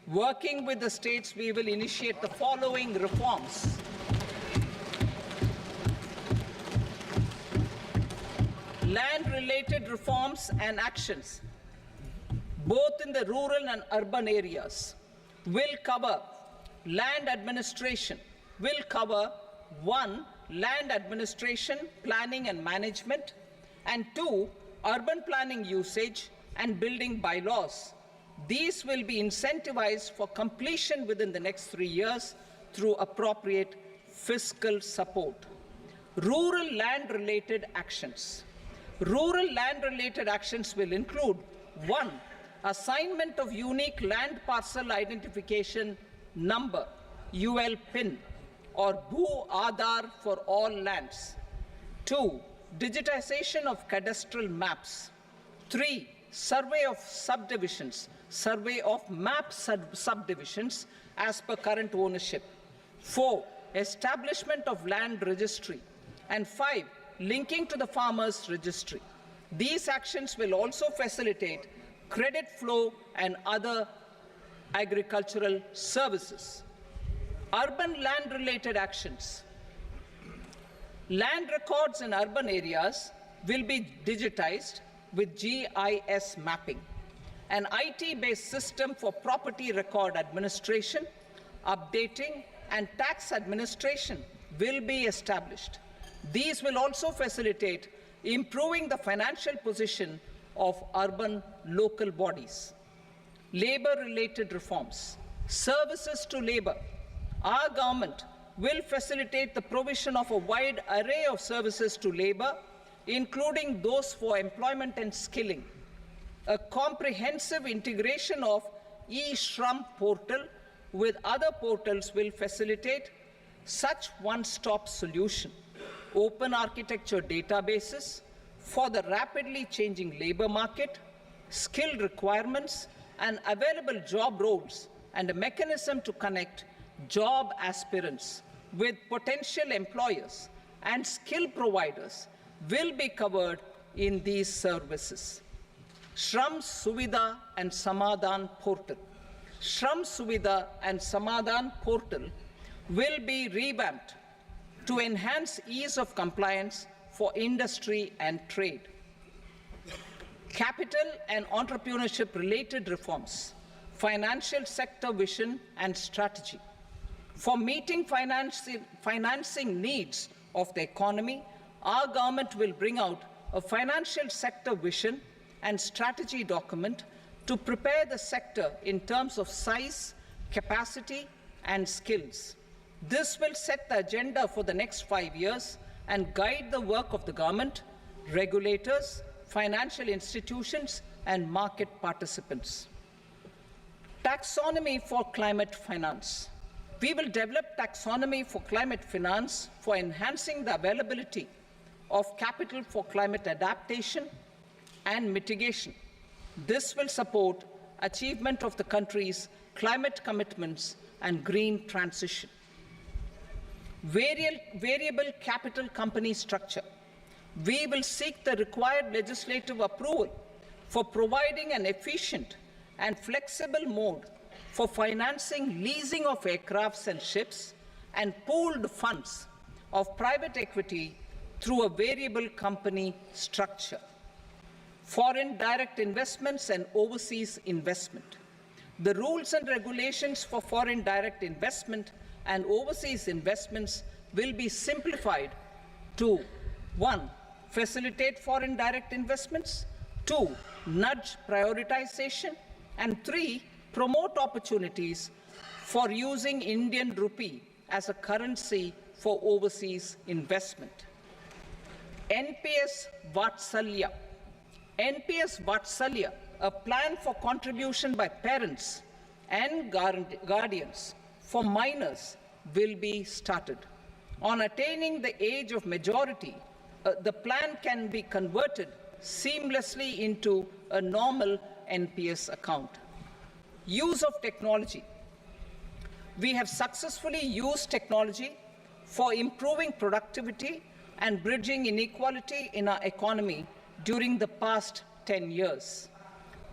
Working with the states, we will initiate the following reforms. Land-related reforms and actions, both in the rural and urban areas, will cover land administration, will cover 1. Land administration, planning and management, and 2. Urban planning usage and building bylaws. These will be incentivized for completion within the next 3 years through appropriate fiscal support. Rural land-related actions. Rural land-related actions will include 1. Assignment of unique land parcel identification number, UL PIN, or Bhu Aadhaar for all lands. 2. Digitization of cadastral maps. 3. Survey of subdivisions, survey of map subdivisions as per current ownership. 4. Establishment of land registry. And 5. Linking to the farmers registry. These actions will also facilitate credit flow and other agricultural services. Urban land-related actions. Land records in urban areas will be digitized with GIS mapping. An IT-based system for property record administration, updating, and tax administration will be established. These will also facilitate improving the financial position of urban local bodies. Labor-related reforms. Services to labor. Our government will facilitate the provision of a wide array of services to labor, including those for employment and skilling. A comprehensive integration of e-Shram portal with other portals will facilitate such one-stop solution. Open architecture databases for the rapidly changing labor market, skill requirements, and available job roles, and a mechanism to connect job aspirants with potential employers and skill providers will be covered in these services. Shram Suvidha and Samadhan portal. Shram Suvidha and Samadhan portal will be revamped to enhance ease of compliance for industry and trade. Capital and entrepreneurship-related reforms, financial sector vision and strategy. For meeting financing needs of the economy, our government will bring out a financial sector vision and strategy document to prepare the sector in terms of size, capacity, and skills. This will set the agenda for the next 5 years and guide the work of the government, regulators, financial institutions, and market participants. Taxonomy for climate finance. We will develop taxonomy for climate finance for enhancing the availability of capital for climate adaptation and mitigation. This will support achievement of the country's climate commitments and green transition. Variable capital company structure. We will seek the required legislative approval for providing an efficient and flexible mode for financing leasing of aircrafts and ships and pooled funds of private equity through a variable company structure. Foreign direct investments and overseas investment. The rules and regulations for foreign direct investment and overseas investments will be simplified to 1. Facilitate foreign direct investments, 2. Nudge prioritization, and 3. Promote opportunities for using Indian rupee as a currency for overseas investment. NPS Vatsalya. NPS Vatsalya, a plan for contribution by parents and guardians for minors, will be started. On attaining the age of majority, the plan can be converted seamlessly into a normal NPS account. Use of technology. We have successfully used technology for improving productivity and bridging inequality in our economy during the past 10 years.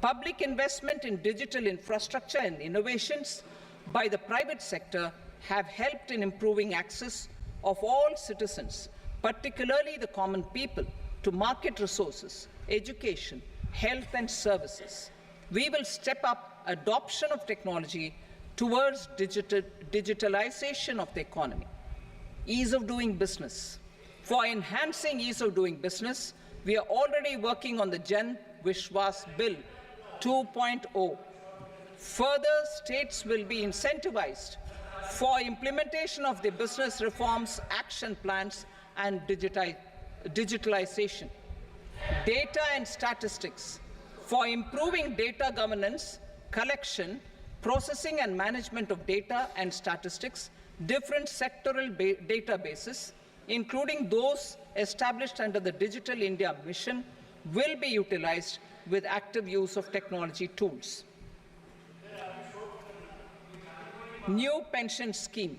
Public investment in digital infrastructure and innovations by the private sector have helped in improving access of all citizens, particularly the common people, to market resources, education, health and services. We will step up adoption of technology towards digitalization of the economy. Ease of doing business. For enhancing ease of doing business, we are already working on the Jan Vishwas Bill 2.0. Further, states will be incentivized for implementation of the business reforms, action plans, and digitalization. Data and statistics. For improving data governance, collection, processing and management of data and statistics, different sectoral databases, including those established under the Digital India Mission, will be utilized with active use of technology tools. New pension scheme.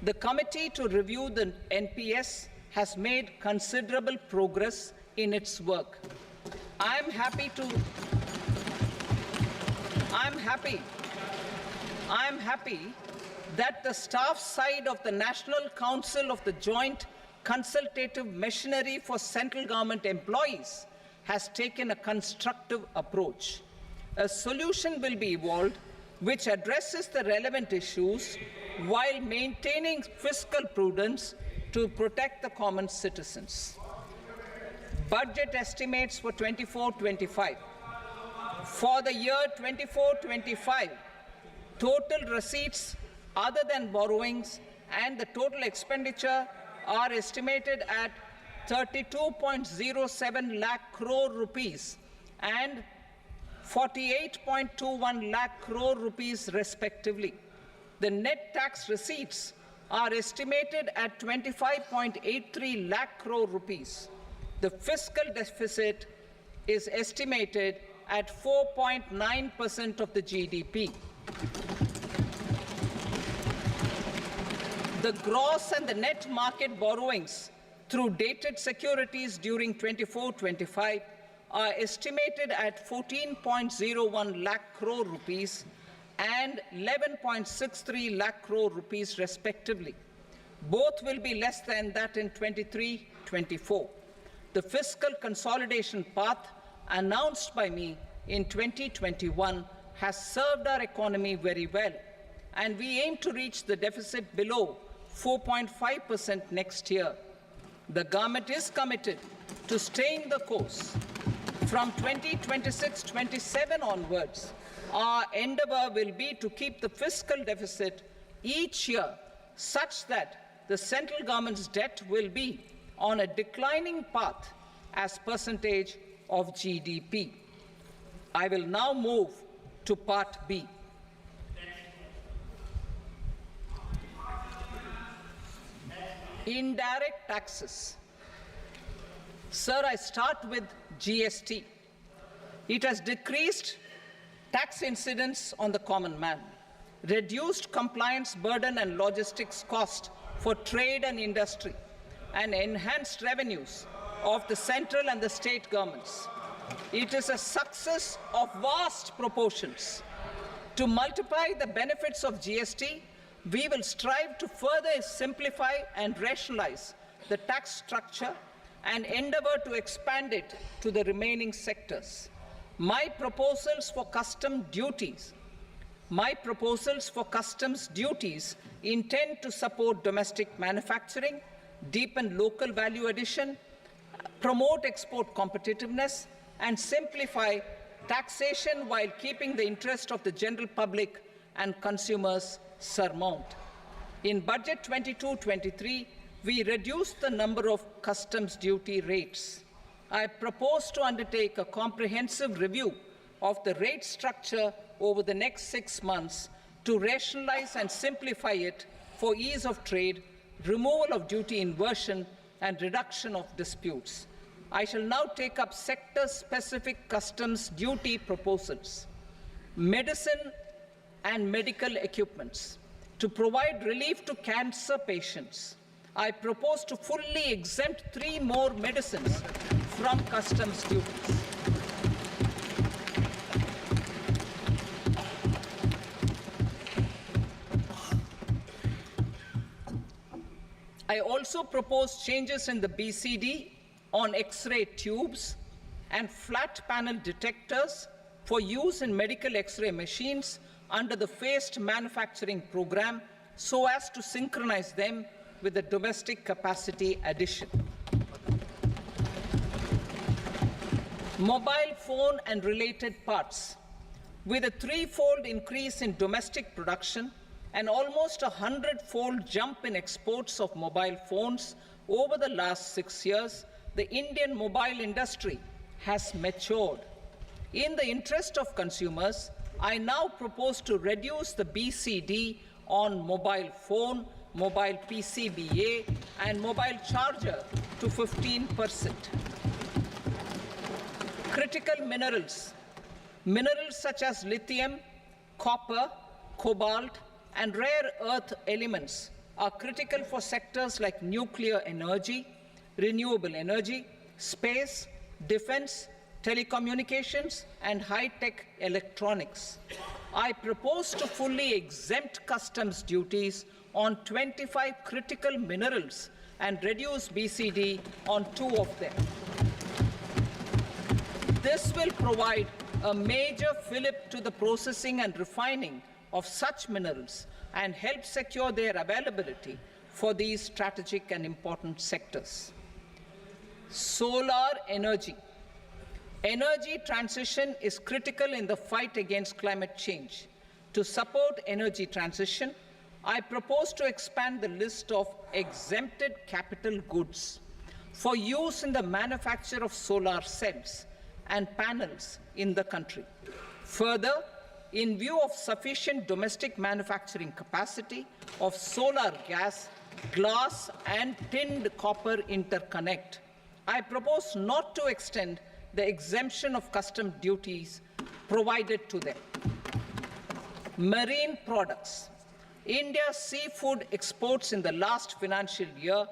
The committee to review the NPS has made considerable progress in its work. I am happy that the staff side of the National Council of the Joint Consultative Machinery for Central Government Employees has taken a constructive approach. A solution will be evolved which addresses the relevant issues while maintaining fiscal prudence to protect the common citizens. Budget estimates for 24-25. For the year 24-25, total receipts other than borrowings and the total expenditure are estimated at 32.07 lakh crore rupees and 48.21 lakh crore rupees respectively. The net tax receipts are estimated at 25.83 lakh crore rupees. The fiscal deficit is estimated at 4.9% of the GDP. The gross and the net market borrowings through dated securities during 24-25 are estimated at 14.01 lakh crore rupees and 11.63 lakh crore rupees respectively. Both will be less than that in 23-24. The fiscal consolidation path announced by me in 2021 has served our economy very well, and we aim to reach the deficit below 4.5% next year. The government is committed to staying the course. From 2026-27 onwards, our endeavor will be to keep the fiscal deficit each year such that the central government's debt will be on a declining path as percentage of GDP. I will now move to Part B. Indirect taxes. Sir, I start with GST. It has decreased tax incidence on the common man, reduced compliance burden and logistics cost for trade and industry, and enhanced revenues of the central and the state governments. It is a success of vast proportions. To multiply the benefits of GST, we will strive to further simplify and rationalize the tax structure and endeavor to expand it to the remaining sectors. My proposals for customs duties intend to support domestic manufacturing, deepen local value addition, promote export competitiveness, and simplify taxation while keeping the interest of the general public and consumers surmount. In Budget 22-23, we reduced the number of customs duty rates. I propose to undertake a comprehensive review of the rate structure over the next 6 months to rationalize and simplify it for ease of trade, removal of duty inversion, and reduction of disputes. I shall now take up sector-specific customs duty proposals. Medicine and medical equipments. To provide relief to cancer patients, I propose to fully exempt 3 more medicines from customs duties. I also propose changes in the BCD on X-ray tubes and flat panel detectors for use in medical X-ray machines under the phased manufacturing program so as to synchronize them with the domestic capacity addition. Mobile phone and related parts. With a 3-fold increase in domestic production and almost a 100-fold jump in exports of mobile phones over the last 6 years, the Indian mobile industry has matured. In the interest of consumers, I now propose to reduce the BCD on mobile phone, mobile PCBA, and mobile charger to 15%. Critical minerals. Minerals such as lithium, copper, cobalt, and rare earth elements are critical for sectors like nuclear energy, renewable energy, space, defense, telecommunications, and high-tech electronics. I propose to fully exempt customs duties on 25 critical minerals and reduce BCD on 2 of them. This will provide a major fillip to the processing and refining of such minerals and help secure their availability for these strategic and important sectors. Solar energy. Energy transition is critical in the fight against climate change. To support energy transition, I propose to expand the list of exempted capital goods for use in the manufacture of solar cells and panels in the country. Further, in view of sufficient domestic manufacturing capacity of solar gas, glass and tinned copper interconnect, I propose not to extend the exemption of custom duties provided to them. Marine products. India's seafood exports in the last financial year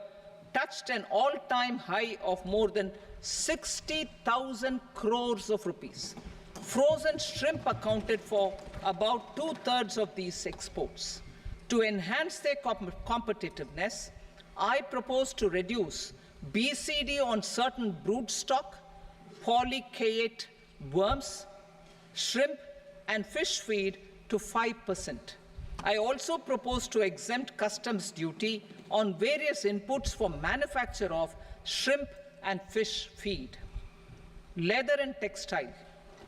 touched an all-time high of more than 60,000 crores of rupees. Frozen shrimp accounted for about 2/3 of these exports. To enhance their competitiveness, I propose to reduce BCD on certain broodstock, polychaete worms, shrimp and fish feed to 5%. I also propose to exempt customs duty on various inputs for manufacture of shrimp and fish feed. Leather and textile.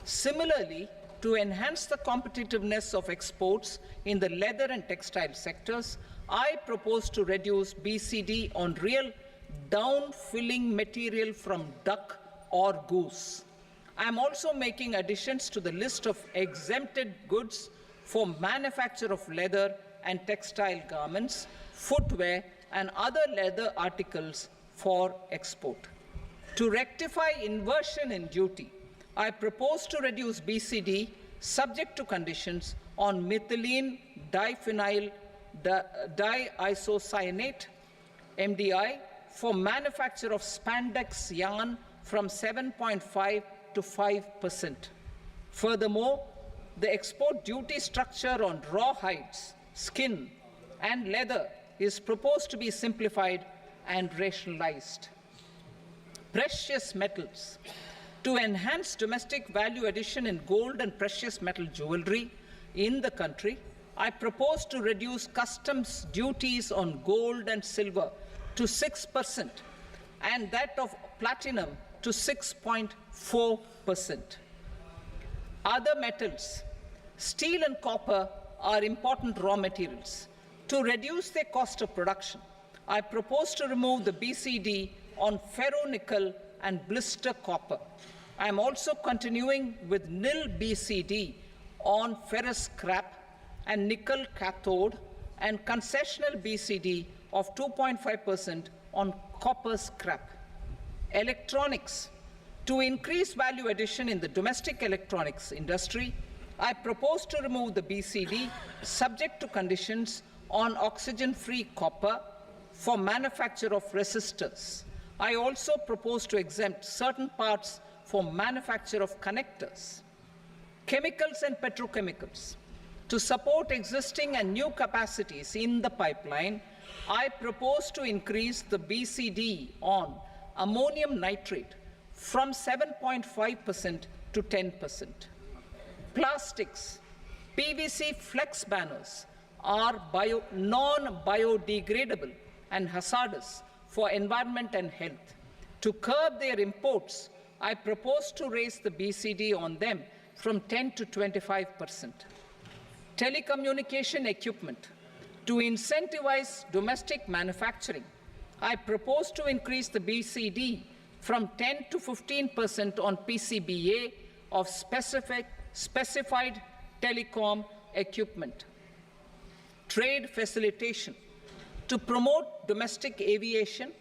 Similarly, to enhance the competitiveness of exports in the leather and textile sectors, I propose to reduce BCD on real down-filling material from duck or goose. I am also making additions to the list of exempted goods for manufacture of leather and textile garments, footwear, and other leather articles for export. To rectify inversion in duty, I propose to reduce BCD subject to conditions on methylene diphenyl diisocyanate MDI for manufacture of spandex yarn from 7.5 to 5%. Furthermore, the export duty structure on raw hides, skin, and leather is proposed to be simplified and rationalized. Precious metals. To enhance domestic value addition in gold and precious metal jewelry in the country, I propose to reduce customs duties on gold and silver to 6% and that of platinum to 6.4%. Other metals. Steel and copper are important raw materials. To reduce their cost of production, I propose to remove the BCD on ferronickel and blister copper. I am also continuing with nil BCD on ferrous scrap and nickel cathode and concessional BCD of 2.5% on copper scrap. Electronics. To increase value addition in the domestic electronics industry, I propose to remove the BCD subject to conditions on oxygen-free copper for manufacture of resistors. I also propose to exempt certain parts for manufacture of connectors. Chemicals and petrochemicals. To support existing and new capacities in the pipeline, I propose to increase the BCD on ammonium nitrate from 7.5% to 10%. Plastics. PVC flex banners are non-biodegradable and hazardous for environment and health. To curb their imports, I propose to raise the BCD on them from 10 to 25%. Telecommunication equipment. To incentivize domestic manufacturing, I propose to increase the BCD from 10 to 15% on PCBA of specified telecom equipment. Trade facilitation. To promote domestic aviation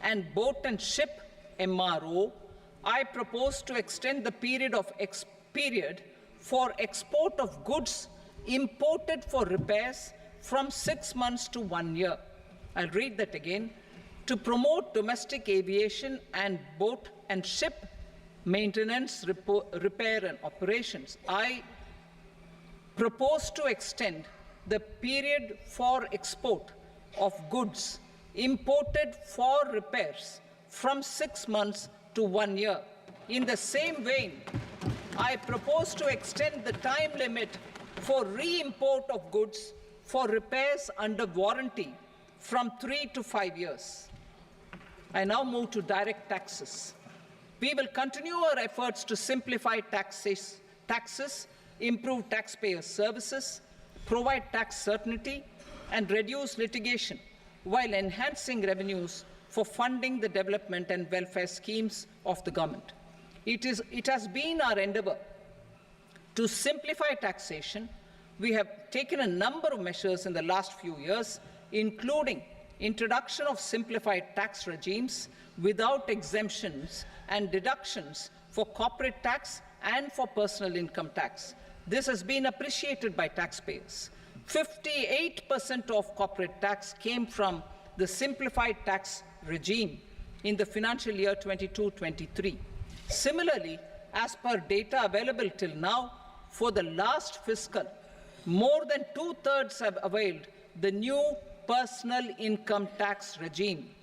and boat and ship MRO, I propose to extend the period for export of goods imported for repairs from 6 months to 1 year. I'll read that again. To promote domestic aviation and boat and ship maintenance, repair and operations, I propose to extend the period for export of goods imported for repairs from 6 months to 1 year. In the same vein, I propose to extend the time limit for re-import of goods for repairs under warranty from 3 to 5 years. I now move to direct taxes. We will continue our efforts to simplify taxes, improve taxpayer services, provide tax certainty, and reduce litigation while enhancing revenues for funding the development and welfare schemes of the government. It has been our endeavour to simplify taxation. We have taken a number of measures in the last few years, including introduction of simplified tax regimes without exemptions and deductions for corporate tax and for personal income tax. This has been appreciated by taxpayers. 58% of corporate tax came from the simplified tax regime in the financial year 22-23. Similarly, as per data available till now, for the last fiscal, more than 2/3 have availed the new personal income tax regime.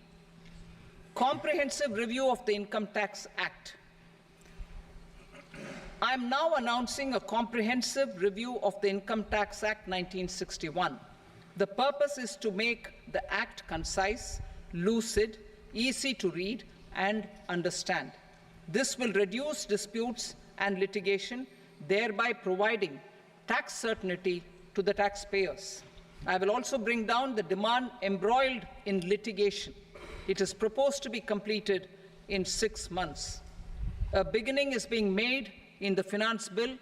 Comprehensive review of the Income Tax Act. I am now announcing a comprehensive review of the Income Tax Act 1961. The purpose is to make the Act concise, lucid, easy to read and understand. This will reduce disputes and litigation, thereby providing tax certainty to the taxpayers. I will also bring down the demand embroiled in litigation. It is proposed to be completed in 6 months. A beginning is being made in the Finance Bill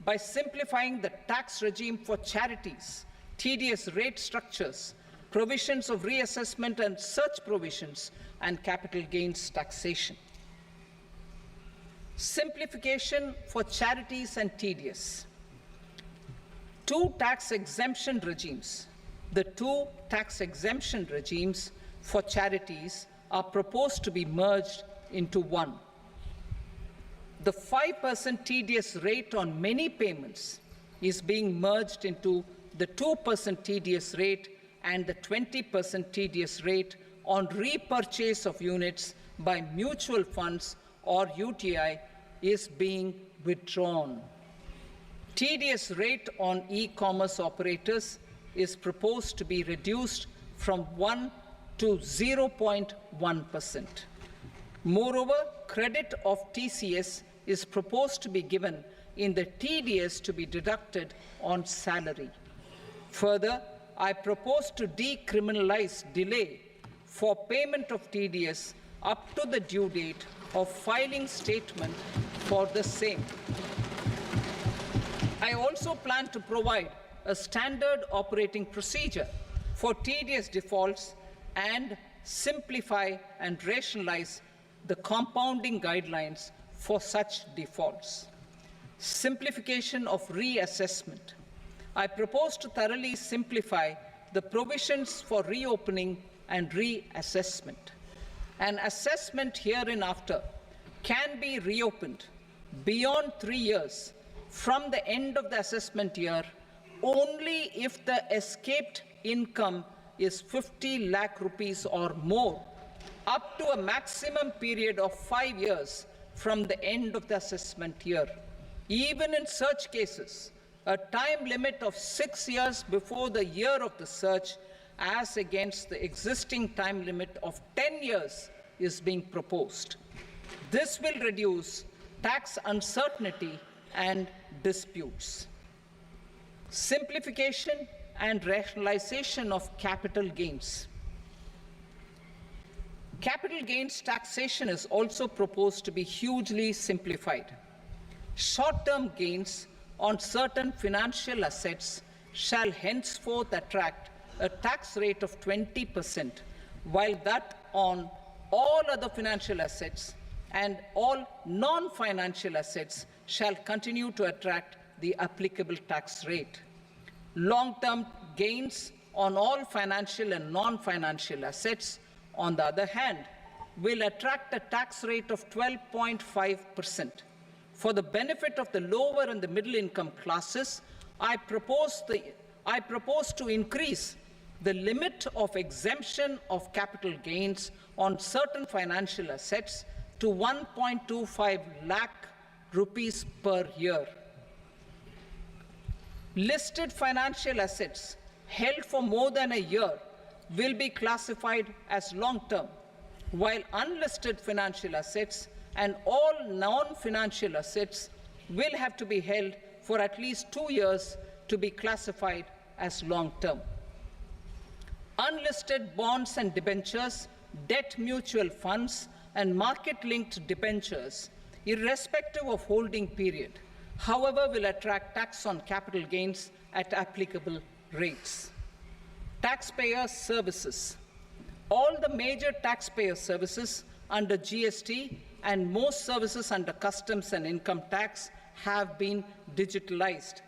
by simplifying the tax regime for charities, TDS rate structures, provisions of reassessment and such provisions, and capital gains taxation. Simplification for charities and TDS. Two tax exemption regimes. The two tax exemption regimes for charities are proposed to be merged into one. The 5% TDS rate on many payments is being merged into the 2% TDS rate, and the 20% TDS rate on repurchase of units by mutual funds or UTI is being withdrawn. TDS rate on e-commerce operators is proposed to be reduced from 1 to 0.1%. Moreover, credit of TCS is proposed to be given in the TDS to be deducted on salary. Further, I propose to decriminalize delay for payment of TDS up to the due date of filing statement for the same. I also plan to provide a standard operating procedure for TDS defaults and simplify and rationalize the compounding guidelines for such defaults. Simplification of reassessment. I propose to thoroughly simplify the provisions for reopening and reassessment. An assessment hereinafter can be reopened beyond 3 years from the end of the assessment year only if the escaped income is 50 lakh rupees or more, up to a maximum period of 5 years from the end of the assessment year. Even in such cases, a time limit of 6 years before the year of the search, as against the existing time limit of 10 years, is being proposed. This will reduce tax uncertainty and disputes. Simplification and rationalization of capital gains. Capital gains taxation is also proposed to be hugely simplified. Short-term gains on certain financial assets shall henceforth attract a tax rate of 20%, while that on all other financial assets and all non-financial assets shall continue to attract the applicable tax rate. Long-term gains on all financial and non-financial assets, on the other hand, will attract a tax rate of 12.5%. For the benefit of the lower and the middle income classes, I propose to increase the limit of exemption of capital gains on certain financial assets to 1.25 lakh rupees per year. Listed financial assets held for more than a year will be classified as long-term, while unlisted financial assets and all non-financial assets will have to be held for at least 2 years to be classified as long-term. Unlisted bonds and debentures, debt mutual funds, and market-linked debentures, irrespective of holding period, however, will attract tax on capital gains at applicable rates. Taxpayer services. All the major taxpayer services under GST and most services under customs and income tax have been digitalized.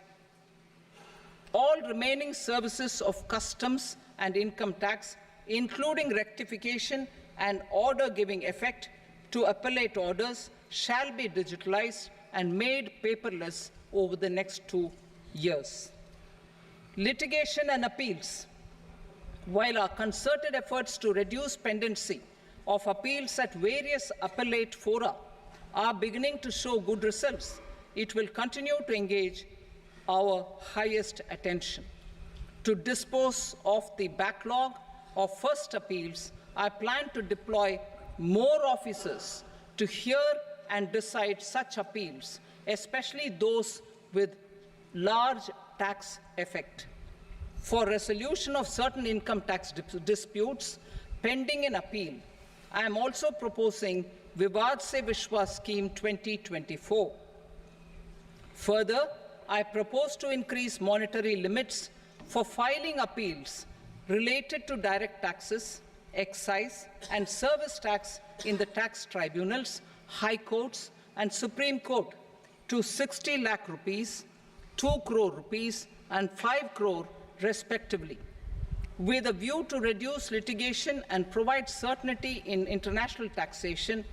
All remaining services of customs and income tax, including rectification and order giving effect to appellate orders, shall be digitalized and made paperless over the next 2 years. Litigation and appeals. While our concerted efforts to reduce pendency of appeals at various appellate fora are beginning to show good results, it will continue to engage our highest attention. To dispose of the backlog of first appeals, I plan to deploy more officers to hear and decide such appeals, especially those with large tax effect. For resolution of certain income tax disputes pending in appeal, I am also proposing Vivad Se Vishwas Scheme 2024. Further, I propose to increase monetary limits for filing appeals related to direct taxes, excise, and service tax in the tax tribunals, high courts, and Supreme Court to 60 lakh rupees, 2 crore rupees, and 5 crore respectively, with a view to reduce litigation and provide certainty in international taxation.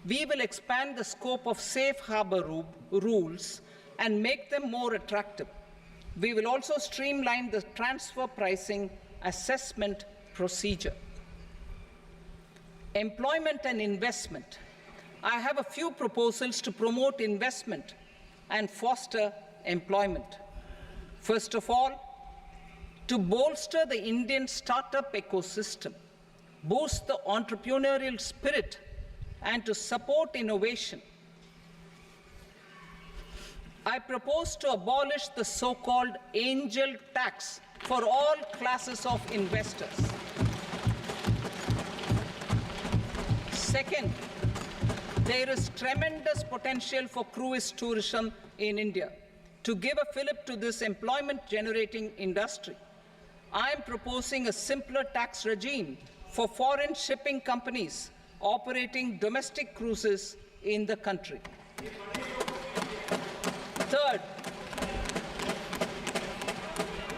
We will expand the scope of safe harbor rules and make them more attractive. We will also streamline the transfer pricing assessment procedure. Employment and investment. I have a few proposals to promote investment and foster employment. First of all, to bolster the Indian startup ecosystem, boost the entrepreneurial spirit, and to support innovation, I propose to abolish the so-called angel tax for all classes of investors. Second, there is tremendous potential for cruise tourism in India. To give a fillip to this employment-generating industry, I am proposing a simpler tax regime for foreign shipping companies operating domestic cruises in the country. Third,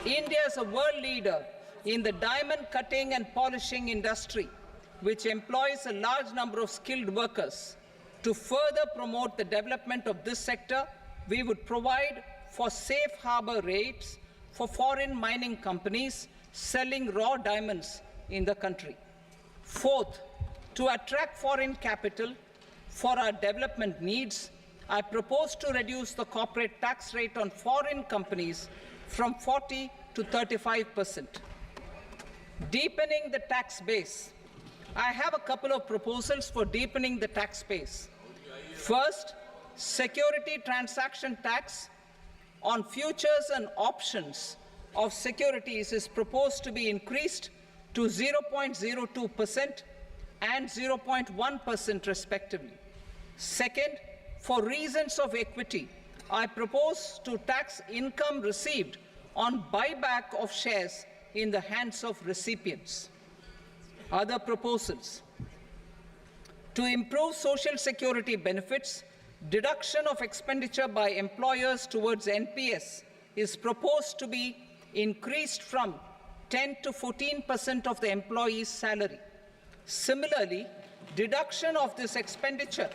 India is a world leader in the diamond cutting and polishing industry, which employs a large number of skilled workers. To further promote the development of this sector, we would provide for safe harbor rates for foreign mining companies selling raw diamonds in the country. Fourth, to attract foreign capital for our development needs, I propose to reduce the corporate tax rate on foreign companies from 40% to 35%. Deepening the tax base. I have a couple of proposals for deepening the tax base. First, security transaction tax on futures and options of securities is proposed to be increased to 0.02% and 0.1% respectively. Second, for reasons of equity, I propose to tax income received on buyback of shares in the hands of recipients. Other proposals. To improve social security benefits, deduction of expenditure by employers towards NPS is proposed to be increased from 10 to 14% of the employee's salary. Similarly, deduction of this expenditure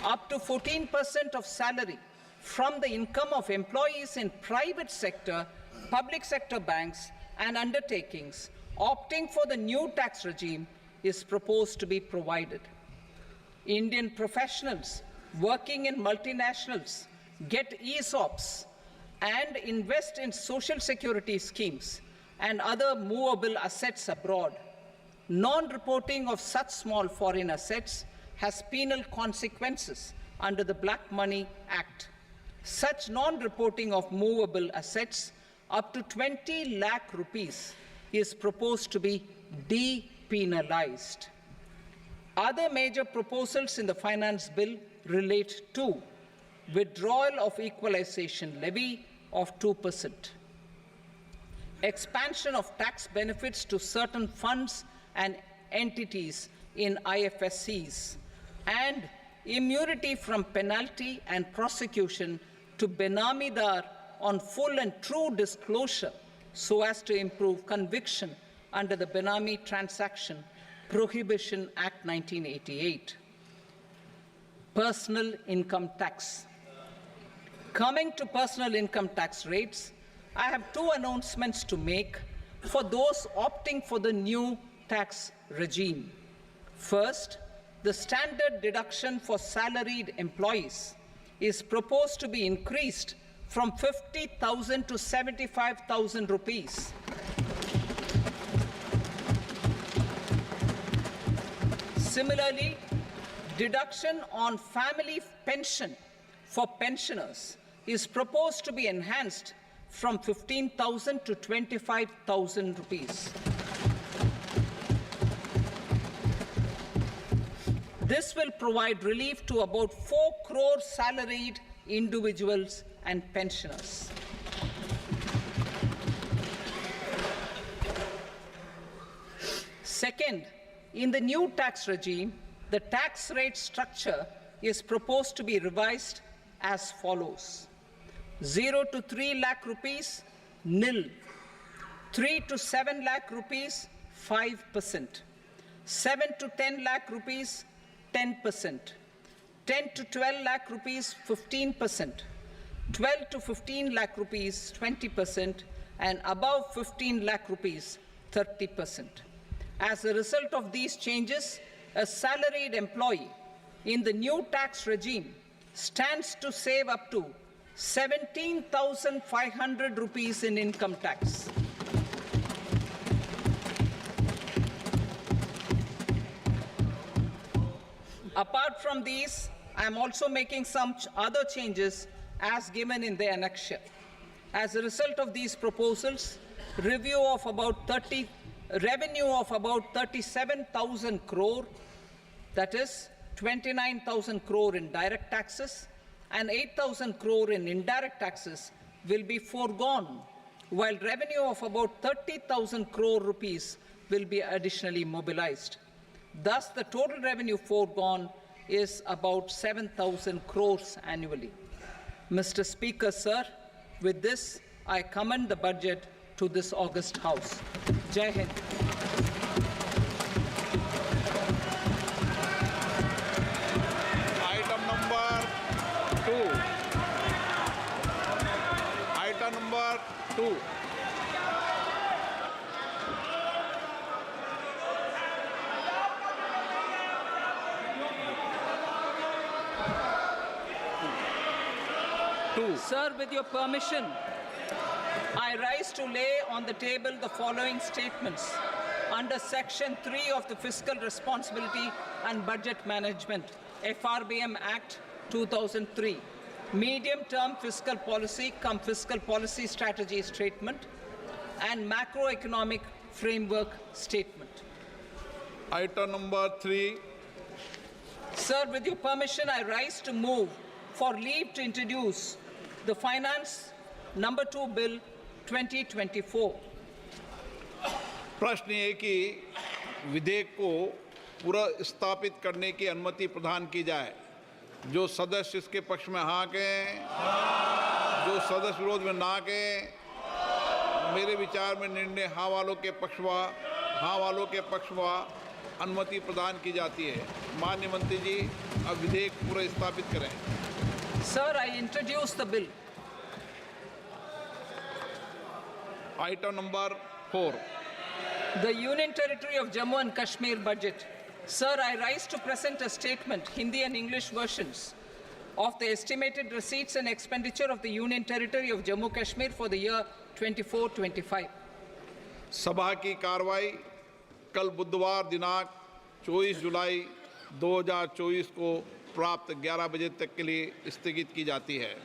up to 14% of salary from the income of employees in private sector, public sector banks, and undertakings opting for the new tax regime is proposed to be provided. Indian professionals working in multinationals get ESOPs and invest in social security schemes and other movable assets abroad. Non-reporting of such small foreign assets has penal consequences under the Black Money Act. Such non-reporting of movable assets up to 20 lakh rupees is proposed to be depenalized. Other major proposals in the finance bill relate to withdrawal of equalization levy of 2%, expansion of tax benefits to certain funds and entities in IFSCs, and immunity from penalty and prosecution to Benamidar on full and true disclosure so as to improve conviction under the Benami Transaction Prohibition Act 1988. Personal income tax. Coming to personal income tax rates, I have two announcements to make for those opting for the new tax regime. First, the standard deduction for salaried employees is proposed to be increased from 50,000 to 75,000 rupees. Similarly, deduction on family pension for pensioners is proposed to be enhanced from 15,000 to 25,000 rupees. This will provide relief to about 4 crore salaried individuals and pensioners. Second, in the new tax regime, the tax rate structure is proposed to be revised as follows: 0 to 3 lakh rupees, nil; 3 to 7 lakh rupees, 5%; 7 to 10 lakh rupees, 10%; 10 to 12 lakh rupees, 15%; 12 to 15 lakh rupees, 20%; and above 15 lakh rupees, 30%. As a result of these changes, a salaried employee in the new tax regime stands to save up to 17,500 rupees in income tax. Apart from these, I am also making some other changes as given in the annexure. As a result of these proposals, revenue of about 37,000 crore, that is 29,000 crore in direct taxes and 8,000 crore in indirect taxes, will be foregone, while revenue of about 30,000 crore rupees will be additionally mobilized. Thus, the total revenue foregone is about 7,000 crores annually. Mr. Speaker, sir, with this, I commend the budget to this august House. Jai Hind. Item number 2. Item number 2. Sir, with your permission, I rise to lay on the table the following statements under Section 3 of the Fiscal Responsibility and Budget Management, FRBM Act 2003, Medium-Term Fiscal Policy cum Fiscal Policy Strategy Statement, and Macroeconomic Framework Statement. Item number 3. Sir, with your permission, I rise to move for leave to introduce the Finance Number 2 Bill 2024. प्रश्न ये कि विधेयक को पुनर्स्थापित करने की अनुमति प्रदान की जाए। जो सदस्य इसके पक्ष में हाँ कहें, जो सदस्य विरोध में ना कहें। मेरे विचार में निर्णय हाँ वालों के पक्ष में अनुमति प्रदान की जाती है। माननीय मंत्री जी, अब विधेयक पुनर्स्थापित करें। Sir, I introduce the bill. Item number 4. The Union Territory of Jammu and Kashmir budget. Sir, I rise to present a statement, Hindi and English versions, of the estimated receipts and expenditure of the Union Territory of Jammu and Kashmir for the year 24-25. सभा की कार्रवाई कल बुधवार दिनांक 24 जुलाई 2024 को प्राप्त 11 बजे तक के लिए स्थगित की जाती है।